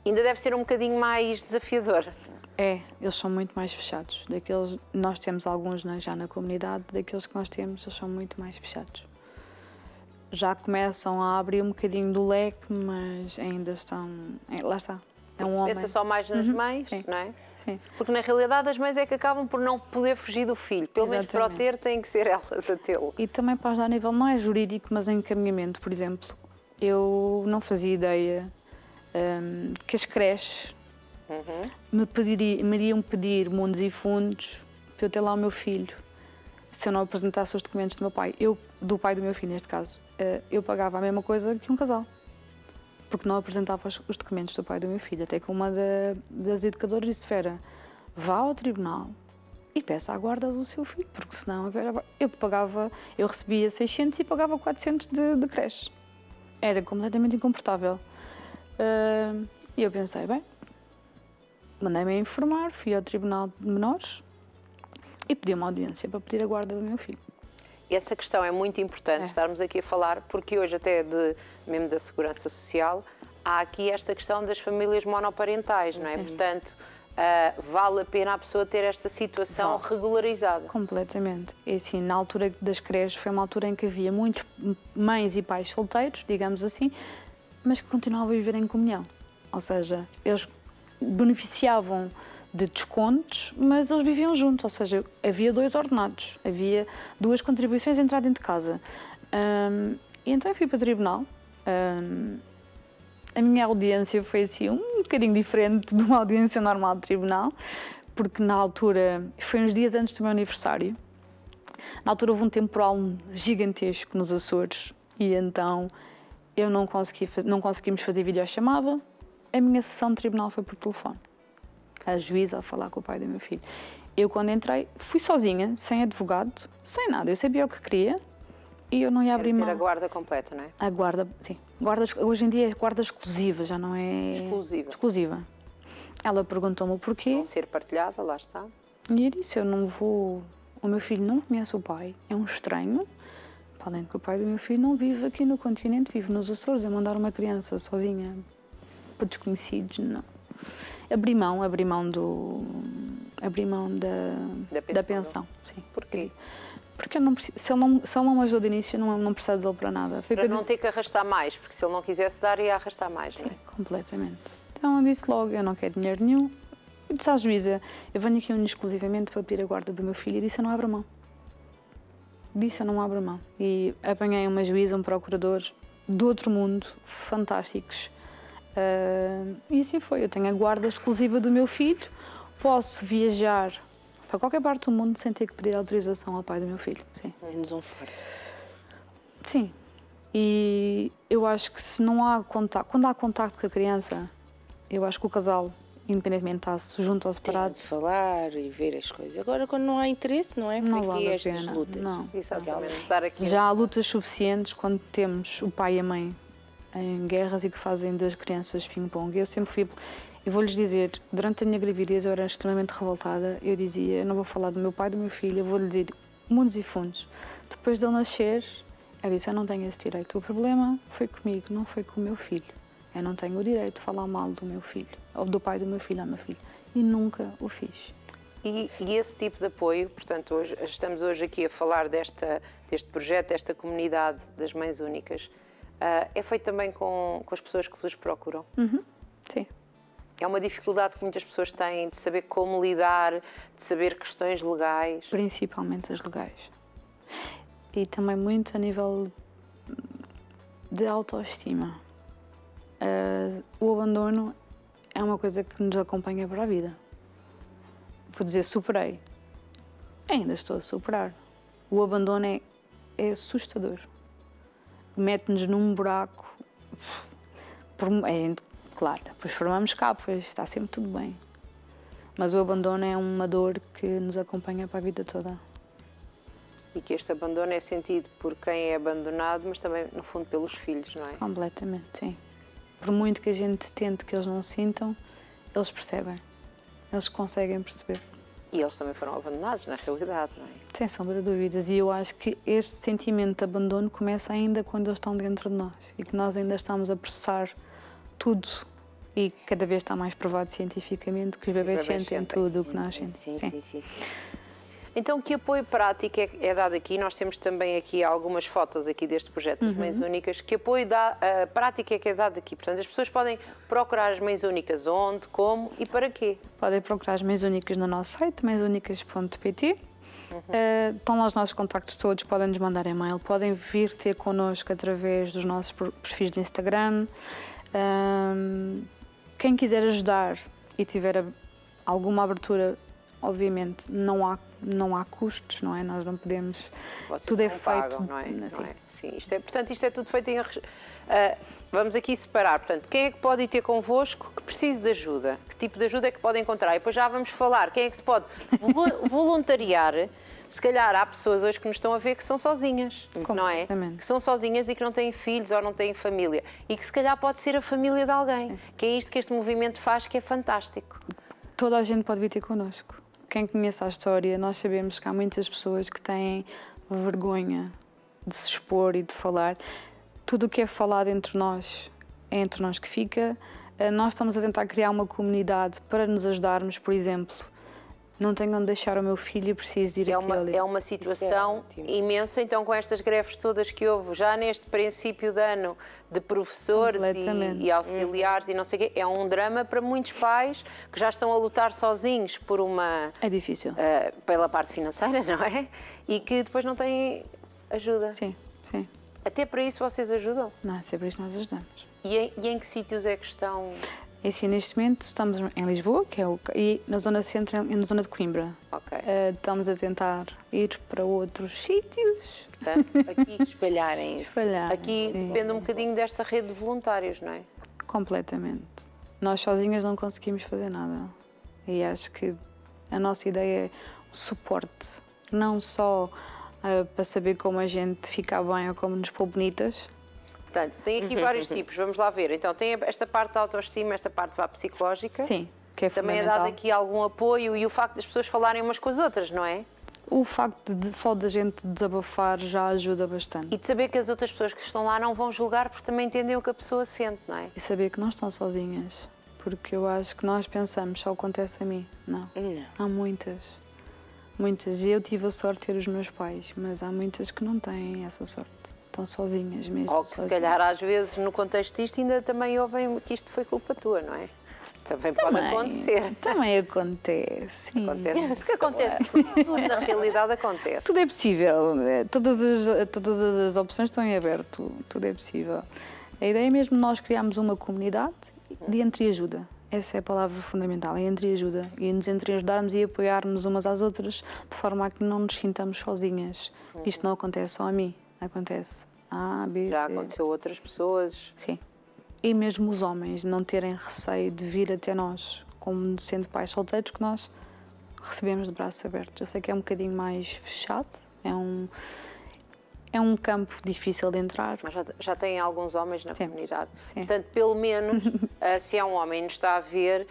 ainda deve ser um bocadinho mais desafiador. Eles são muito mais fechados. Nós temos alguns já na comunidade, daqueles que nós temos, eles são muito mais fechados. Já começam a abrir um bocadinho do leque, mas ainda estão... lá está. É um Se homem. pensa só mais nas mães, Sim. não é? Sim. Porque na realidade as mães é que acabam por não poder fugir do filho. Pelo menos para o Exatamente. ter, têm que ser elas a tê-lo. E também para ajudar a nível, não é jurídico, mas em encaminhamento, por exemplo. Eu não fazia ideia que as creches me iriam pedir mundos e fundos para eu ter lá o meu filho. Se eu não apresentasse os documentos do meu pai, do pai do meu filho neste caso, eu pagava a mesma coisa que um casal. Porque não apresentava os documentos do pai do meu filho. Até que uma das educadoras disse, Vera, vá ao tribunal e peça a guarda do seu filho, porque senão a Vera... Eu recebia 600 e pagava 400 de creche. Era completamente incomportável. E eu pensei, bem, mandei-me a informar, fui ao tribunal de menores e pedi uma audiência para pedir a guarda do meu filho. Essa questão é muito importante estarmos aqui a falar, porque hoje até mesmo da segurança social, há aqui esta questão das famílias monoparentais, não é? Sim. Portanto, vale a pena a pessoa ter esta situação regularizada. Completamente. E assim, na altura das creches foi uma altura em que havia muitos mães e pais solteiros, digamos assim, mas que continuavam a viver em comunhão. Ou seja, eles beneficiavam de descontos, mas eles viviam juntos, ou seja, havia 2 ordenados, havia 2 contribuições a entrar dentro de casa. E então eu fui para o tribunal. A minha audiência foi assim um bocadinho diferente de uma audiência normal de tribunal, porque na altura, foi uns dias antes do meu aniversário, na altura houve um temporal gigantesco nos Açores e então não conseguimos fazer videochamada. A minha sessão de tribunal foi por telefone. A juíza a falar com o pai do meu filho. Eu, quando entrei, fui sozinha, sem advogado, sem nada. Eu sabia o que queria e eu não ia abrir mão. Ter a guarda completa, não é? A guarda, sim. Hoje em dia é guarda exclusiva, já não é... Exclusiva. Ela perguntou-me o porquê. Não ser partilhada, lá está. E eu disse, eu não vou... O meu filho não conhece o pai, é um estranho. Além de que o pai do meu filho não vive aqui no continente, vive nos Açores. Eu mandar uma criança sozinha para desconhecidos, não. Abri mão da pensão. Sim. Porquê? Porque eu não preciso, se ele não me ajudou de início, eu não preciso dele para nada. Para não ter que arrastar mais, porque se ele não quisesse dar, ia arrastar mais, não é? Sim, completamente. Então eu disse logo, eu não quero dinheiro nenhum. Eu disse à juíza, eu venho aqui exclusivamente para pedir a guarda do meu filho e disse, eu não abro mão. E apanhei uma juíza, um procurador do outro mundo, fantásticos. E assim foi, eu tenho a guarda exclusiva do meu filho, posso viajar para qualquer parte do mundo sem ter que pedir autorização ao pai do meu filho. Sim. Menos um fardo. Sim. E eu acho que se não há contacto, quando há contacto com a criança, eu acho que o casal independentemente de estar junto ou Tem separado. de falar e ver as coisas. Agora, quando não há interesse, não é? Não Porque vale a estas pena, lutas. não. Exatamente, estar aqui. Já há lutas suficientes quando temos o pai e a mãe em guerras e que fazem das crianças ping-pong. Eu sempre fui. E vou-lhes dizer, durante a minha gravidez eu era extremamente revoltada. Eu dizia, eu não vou falar do meu pai e do meu filho, eu vou-lhe dizer mundos e fundos. Depois de ele nascer, eu disse, eu não tenho esse direito. O problema foi comigo, não foi com o meu filho. Eu não tenho o direito de falar mal do meu filho, ou do pai do meu filho ao meu filho. E nunca o fiz. E esse tipo de apoio, portanto, estamos hoje aqui a falar deste projeto, desta comunidade das mães únicas, é feito também com as pessoas que vos procuram? Sim. É uma dificuldade que muitas pessoas têm de saber como lidar, de saber questões legais. Principalmente as legais. E também muito a nível de autoestima. O abandono é uma coisa que nos acompanha para a vida. Vou dizer, superei. Ainda estou a superar. O abandono é assustador. Mete-nos num buraco. A gente, claro, depois formamos capas, está sempre tudo bem. Mas o abandono é uma dor que nos acompanha para a vida toda. E que este abandono é sentido por quem é abandonado, mas também, no fundo, pelos filhos, não é? Completamente, sim. Por muito que a gente tente que eles não sintam, eles percebem. Eles conseguem perceber. E eles também foram abandonados, na realidade, não é? Sem sombra de dúvidas. E eu acho que este sentimento de abandono começa ainda quando eles estão dentro de nós. E que nós ainda estamos a processar tudo. E cada vez está mais provado cientificamente que os bebês sentem tudo o que nós sentimos. Sim. Então, que apoio prático é dado aqui? Nós temos também aqui algumas fotos aqui deste projeto das Mães Únicas. Que apoio prático é que é dado aqui? Portanto, as pessoas podem procurar as Mães Únicas onde, como e para quê? Podem procurar as Mães Únicas no nosso site, mãesunicas.pt. Estão lá os nossos contactos todos, podem nos mandar e-mail, podem vir ter connosco através dos nossos perfis de Instagram. Quem quiser ajudar e tiver alguma abertura, obviamente não há custos, não é? Nós não podemos. Vocês tudo é não feito, pagam, não é? assim. Não é? Sim, portanto, isto é tudo feito em. Vamos aqui separar. Portanto, quem é que pode ir ter convosco que precise de ajuda? Que tipo de ajuda é que pode encontrar? E depois já vamos falar quem é que se pode voluntariar. Se calhar há pessoas hoje que nos estão a ver que são sozinhas, não é? Que são sozinhas e que não têm filhos ou não têm família. E que se calhar pode ser a família de alguém. Que é isto que este movimento faz, que é fantástico. Toda a gente pode vir ter connosco. Quem conhece a história, nós sabemos que há muitas pessoas que têm vergonha de se expor e de falar. Tudo o que é falado entre nós é entre nós que fica. Nós estamos a tentar criar uma comunidade para nos ajudarmos, por exemplo. Não tenho onde deixar o meu filho e preciso ir aqui ali. É uma situação imensa, então, com estas greves todas que houve já neste princípio de ano de professores e auxiliares e não sei o quê, é um drama para muitos pais que já estão a lutar sozinhos por uma... É difícil. Pela parte financeira, não é? E que depois não têm ajuda. Sim. Até para isso vocês ajudam? Não, é para isso nós ajudamos. E em que sítios é que estão... E assim, neste momento estamos em Lisboa, e na zona centro e na zona de Coimbra. Ok. Estamos a tentar ir para outros sítios. Portanto, aqui Espalharem-se. Aqui depende um bocadinho desta rede de voluntários, não é? Completamente. Nós sozinhas não conseguimos fazer nada. E acho que a nossa ideia é o suporte. Não só para saber como a gente fica bem ou como nos pôr bonitas. Portanto, tem aqui vários tipos, vamos lá ver. Então, tem esta parte da autoestima, esta parte psicológica. Sim, que é também fundamental. é dado aqui algum apoio e o facto das pessoas falarem umas com as outras, não é? O facto só da gente desabafar já ajuda bastante. E de saber que as outras pessoas que estão lá não vão julgar porque também entendem o que a pessoa sente, não é? E saber que não estão sozinhas. Porque eu acho que nós pensamos, só acontece a mim. Não. Há muitas. E eu tive a sorte de ter os meus pais, mas há muitas que não têm essa sorte. Estão sozinhas mesmo. Ou que se calhar às vezes no contexto disto ainda também ouvem que isto foi culpa tua, não é? Também pode acontecer. Também acontece, sim. Porque acontece tudo, na realidade acontece. Tudo é possível, todas as opções estão em aberto, tudo é possível. A ideia é mesmo nós criarmos uma comunidade de entreajuda. Essa é a palavra fundamental, é entreajuda. E nos entreajudarmos e apoiarmos umas às outras de forma a que não nos sintamos sozinhas. Isto não acontece só a mim, acontece a B, Já C. aconteceu a outras pessoas. Sim. E mesmo os homens não terem receio de vir até nós como sendo pais solteiros, que nós recebemos de braços abertos. Eu sei que é um bocadinho mais fechado, é um campo difícil de entrar. Mas já têm alguns homens na Sim. comunidade. Sim. Portanto, pelo menos, se é um homem e nos está a ver,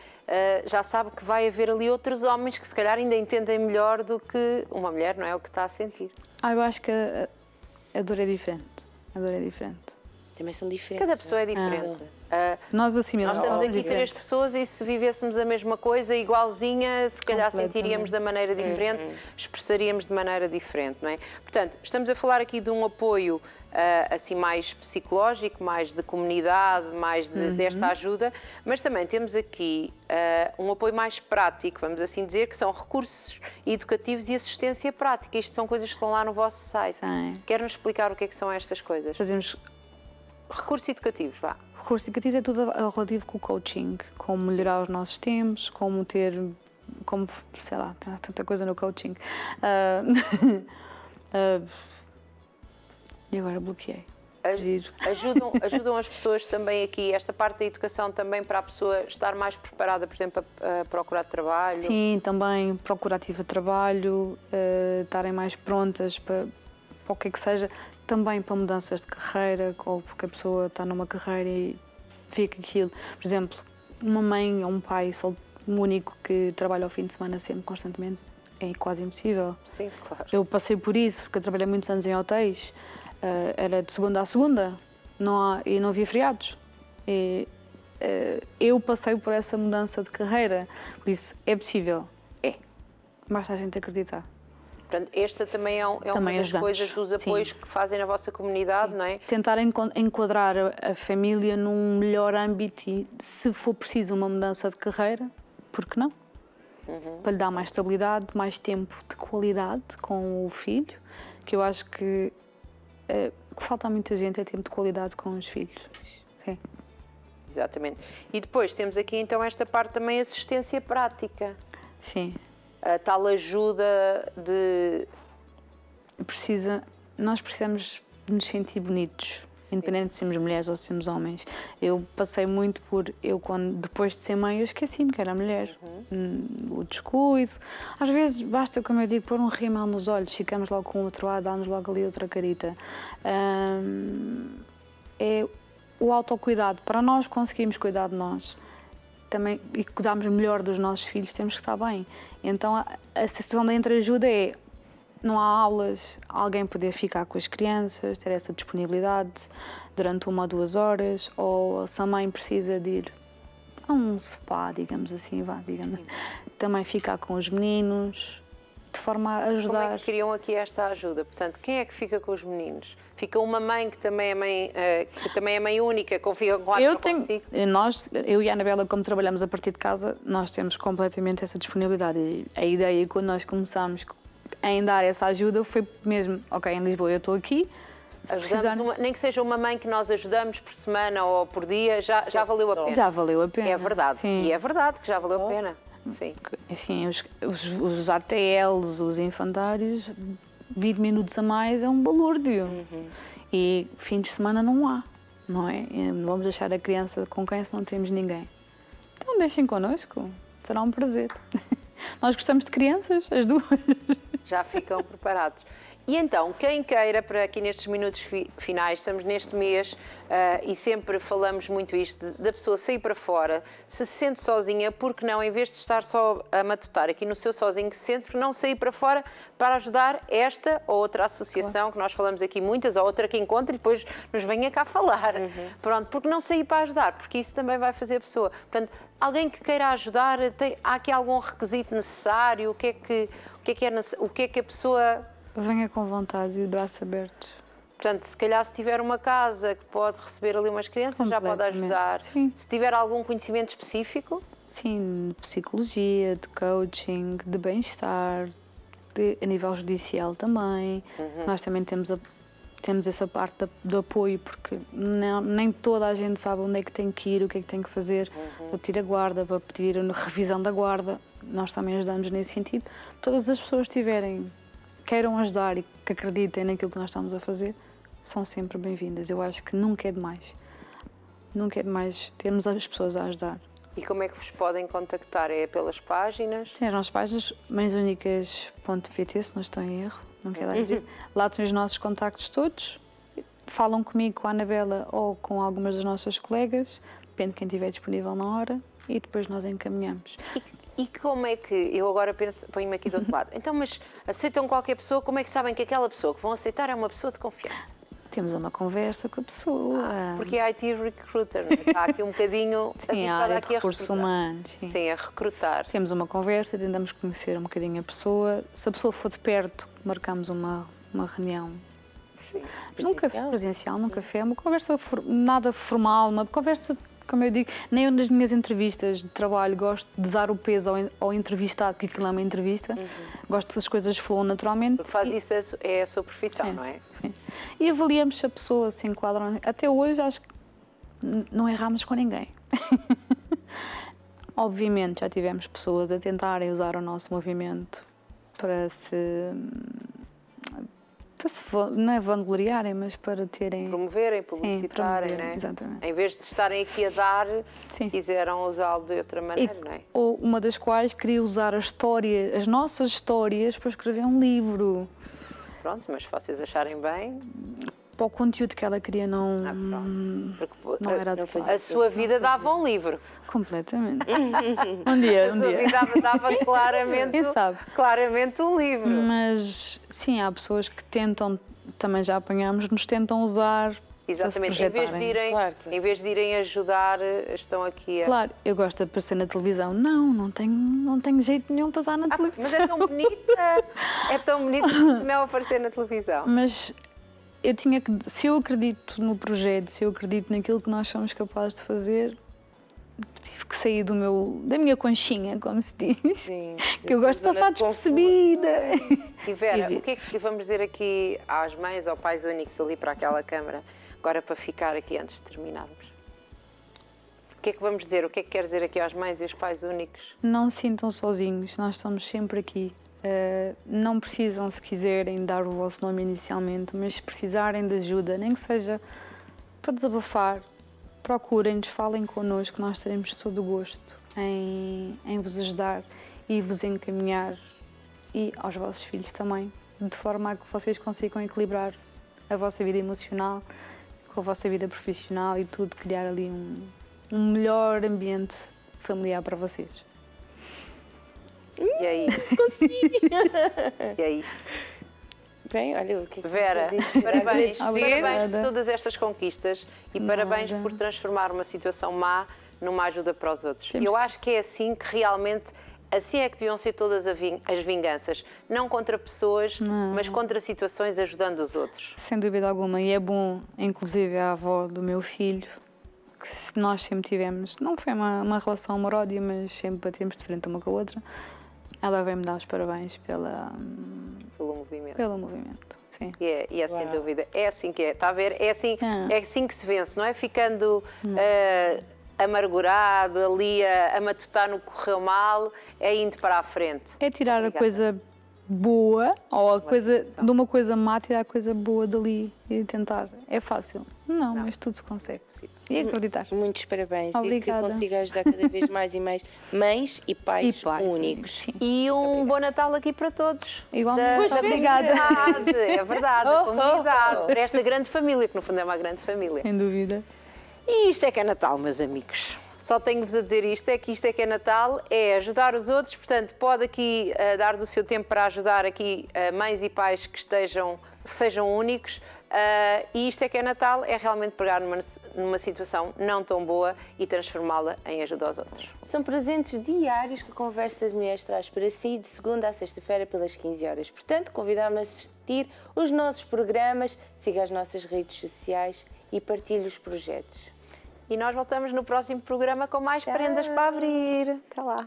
já sabe que vai haver ali outros homens que se calhar ainda entendem melhor do que uma mulher, não é? O que está a sentir. Eu acho que a dor é diferente. A dor é diferente. Também são diferentes. Cada pessoa é diferente. Nós assimilamos. Nós temos aqui diferente. 3 pessoas e se vivêssemos a mesma coisa, igualzinha, se calhar Completamente. sentiríamos da maneira diferente, expressaríamos de maneira diferente, não é? Portanto, estamos a falar aqui de um apoio assim mais psicológico, mais de comunidade, mais desta ajuda, mas também temos aqui um apoio mais prático, vamos assim dizer, que são recursos educativos e assistência prática. Isto são coisas que estão lá no vosso site. Sim. Quer-nos explicar o que é que são estas coisas? Fazemos Recursos educativos, vá. recurso educativo, é tudo relativo com o coaching, como melhorar os nossos tempos, como sei lá, há tanta coisa no coaching. E agora bloqueei. Giro. Ajudam as pessoas também aqui, esta parte da educação também para a pessoa estar mais preparada, por exemplo, a procurar trabalho? Sim, também procurativa de trabalho, estarem mais prontas para o que é que seja, também para mudanças de carreira, ou porque a pessoa está numa carreira e vê que aquilo, por exemplo, uma mãe ou um pai único que trabalha ao fim de semana sempre, constantemente, é quase impossível. Sim, claro. Eu passei por isso, porque eu trabalhei muitos anos em hotéis, era de segunda a segunda, e não havia feriados. Eu passei por essa mudança de carreira, por isso é possível, basta a gente acreditar. Portanto, esta também é uma das ajudamos. coisas dos apoios que fazem na vossa comunidade, não é? Tentar enquadrar a família num melhor âmbito e, se for preciso, uma mudança de carreira, por que não? Para lhe dar mais estabilidade, mais tempo de qualidade com o filho, que eu acho que o que falta a muita gente é tempo de qualidade com os filhos. Sim. Exatamente. E depois temos aqui então esta parte também, assistência prática. Sim. A tal ajuda de... Nós precisamos de nos sentir bonitos, independente de sermos mulheres ou se sermos homens. Eu passei muito por... depois de ser mãe, eu esqueci-me que era mulher. O descuido. Às vezes basta, como eu digo, pôr um rímel nos olhos, ficamos logo com outro ar, dá-nos logo ali outra carita. É o autocuidado. Para nós conseguirmos cuidar de nós também, e cuidarmos melhor dos nossos filhos, temos que estar bem. Então a situação da entreajuda é: não há aulas, alguém poder ficar com as crianças, ter essa disponibilidade durante 1 ou 2 horas, ou se a mãe precisa de ir a um spa, digamos assim, também ficar com os meninos, de forma a ajudar. Como é que criam aqui esta ajuda? Portanto, quem é que fica com os meninos? Fica uma mãe que também é mãe única, confia com a consigo? Eu e a Anabela, como trabalhamos a partir de casa, nós temos completamente essa disponibilidade. E a ideia, quando nós começámos em dar essa ajuda, foi mesmo: ok, em Lisboa eu estou aqui, nem que seja uma mãe que nós ajudamos por semana ou por dia, já valeu a pena. Já valeu a pena. É verdade. Sim. E é verdade que já valeu a pena. Sim. Assim, os ATLs, os infantários, 20 minutos a mais é um balúrdio. E fim de semana não há, não é? Não vamos deixar a criança com quem se não temos ninguém. Então deixem connosco, será um prazer. Nós gostamos de crianças, as duas. Já ficam preparados. E então, quem queira, para aqui nestes minutos finais, estamos neste mês e sempre falamos muito isto, da pessoa sair para fora, se sente sozinha, porque não, em vez de estar só a matutar aqui no seu sozinho, sempre não sair para fora para ajudar esta ou outra associação, que nós falamos aqui muitas, ou outra que encontre e depois nos venha cá falar. Pronto, porque não sair para ajudar, porque isso também vai fazer a pessoa. Portanto, alguém que queira ajudar, há aqui algum requisito necessário? O que é que a pessoa... Venha com vontade e de braços abertos. Portanto, se calhar se tiver uma casa que pode receber ali umas crianças, já pode ajudar. Sim. Se tiver algum conhecimento específico? Sim, de psicologia, de coaching, de bem-estar, a nível judicial também. Nós também temos essa parte do apoio, porque nem toda a gente sabe onde é que tem que ir, o que é que tem que fazer para pedir a guarda, para pedir a revisão da guarda. Nós também ajudamos nesse sentido. Todas as pessoas queiram ajudar e que acreditem naquilo que nós estamos a fazer, são sempre bem-vindas. Eu acho que nunca é demais. Nunca é demais termos as pessoas a ajudar. E como é que vos podem contactar? É pelas páginas? Tem as nossas páginas, mãesunicas.pt, se não estou em erro, não quero dizer. Lá tem os nossos contactos todos. Falam comigo, com a Anabela ou com algumas das nossas colegas, depende de quem estiver disponível na hora, e depois nós encaminhamos. E como é que, eu agora ponho-me aqui do outro lado, então, mas aceitam qualquer pessoa, como é que sabem que aquela pessoa que vão aceitar é uma pessoa de confiança? Temos uma conversa com a pessoa. Porque é IT recruiter, não é? Está aqui um bocadinho Sim, a habituada área de aqui a recursos recrutar. humanos. Sim. Sim, a recrutar. Temos uma conversa, tentamos conhecer um bocadinho a pessoa. Se a pessoa for de perto, marcamos uma reunião. Sim. Nunca presencial, num café, uma conversa nada formal, uma conversa, como eu digo, nem eu nas minhas entrevistas de trabalho gosto de dar o peso ao entrevistado, que aquilo é uma entrevista. Gosto que as coisas fluam naturalmente. Porque faz isso, é a sua profissão, Sim, não é? Sim. E avaliamos se a pessoa se enquadra. Até hoje acho que não erramos com ninguém. Obviamente já tivemos pessoas a tentarem usar o nosso movimento para se não é vangloriarem, mas para terem... Promoverem, publicitarem, não é? Exatamente. Em vez de estarem aqui a dar, Sim. quiseram usá-lo de outra maneira, não é? Ou uma das quais queria usar a história, as nossas histórias, para escrever um livro. Pronto, mas se vocês acharem bem... Para o conteúdo que ela queria não Porque era adequado. a sua vida dava um livro. Completamente. Um dia. A sua vida dava Quem sabe? claramente um livro. Mas sim, há pessoas que tentam, também já apanhamos, nos tentam usar. Exatamente, em vez de irem ajudar, estão aqui a... Claro, eu gosto de aparecer na televisão. Não tenho jeito nenhum para estar na televisão. Mas é tão bonita que não aparecer na televisão. Mas eu tinha que, se eu acredito no projeto, se eu acredito naquilo que nós somos capazes de fazer, tive que sair da minha conchinha, como se diz. Sim, que eu gosto de passar despercebida. E Vera, o que é que vamos dizer aqui às mães ou pais únicos ali para aquela câmara, agora para ficar aqui antes de terminarmos? O que é que vamos dizer? O que é que quer dizer aqui às mães e aos pais únicos? Não se sintam sozinhos, nós estamos sempre aqui. Não precisam, se quiserem, dar o vosso nome inicialmente, mas se precisarem de ajuda, nem que seja para desabafar, procurem-nos, falem connosco, nós teremos todo o gosto em vos ajudar e vos encaminhar, e aos vossos filhos também, de forma a que vocês consigam equilibrar a vossa vida emocional com a vossa vida profissional e tudo, criar ali um melhor ambiente familiar para vocês. E aí? E é isto. Bem, olha o que Vera, parabéns Obrigada. por todas estas conquistas e parabéns por transformar uma situação má numa ajuda para os outros. Eu acho que é assim que realmente, assim é que deviam ser todas as vinganças. Não contra pessoas, mas contra situações, ajudando os outros. Sem dúvida alguma, e é bom, inclusive a avó do meu filho, que nós sempre tivemos, não foi uma relação amor-ódio, mas sempre batemos de frente uma com a outra. Ela veio-me dar os parabéns Pelo movimento. pelo movimento. Sim. E é sem dúvida, é assim que é, está a ver? É assim que se vence, não é ficando amargurado, ali a matutar no que correu mal, é indo para a frente. É tirar a coisa boa, ou a coisa de uma coisa má, tirar a coisa boa dali e tentar. É fácil? Não, mas tudo se consegue. E acreditar. Muitos parabéns. Obrigada. E que consiga ajudar cada vez mais e mais mães e pais únicos. Sim. E um bom Natal aqui para todos. Igualmente. Da Obrigada. comunidade, é verdade, da comunidade. Para esta grande família, que no fundo é uma grande família. Sem dúvida. E isto é que é Natal, meus amigos. Só tenho-vos a dizer isto é que é Natal, é ajudar os outros, portanto, pode aqui dar do seu tempo para ajudar aqui mães e pais que sejam únicos. E isto é que é Natal, é realmente pegar numa situação não tão boa e transformá-la em ajuda aos outros. São presentes diários que a Conversa de Mulheres traz para si, de segunda a sexta-feira, pelas 15 horas. Portanto, convidamos-a a assistir os nossos programas, siga as nossas redes sociais e partilhe os projetos. E nós voltamos no próximo programa com mais prendas para abrir. Até lá.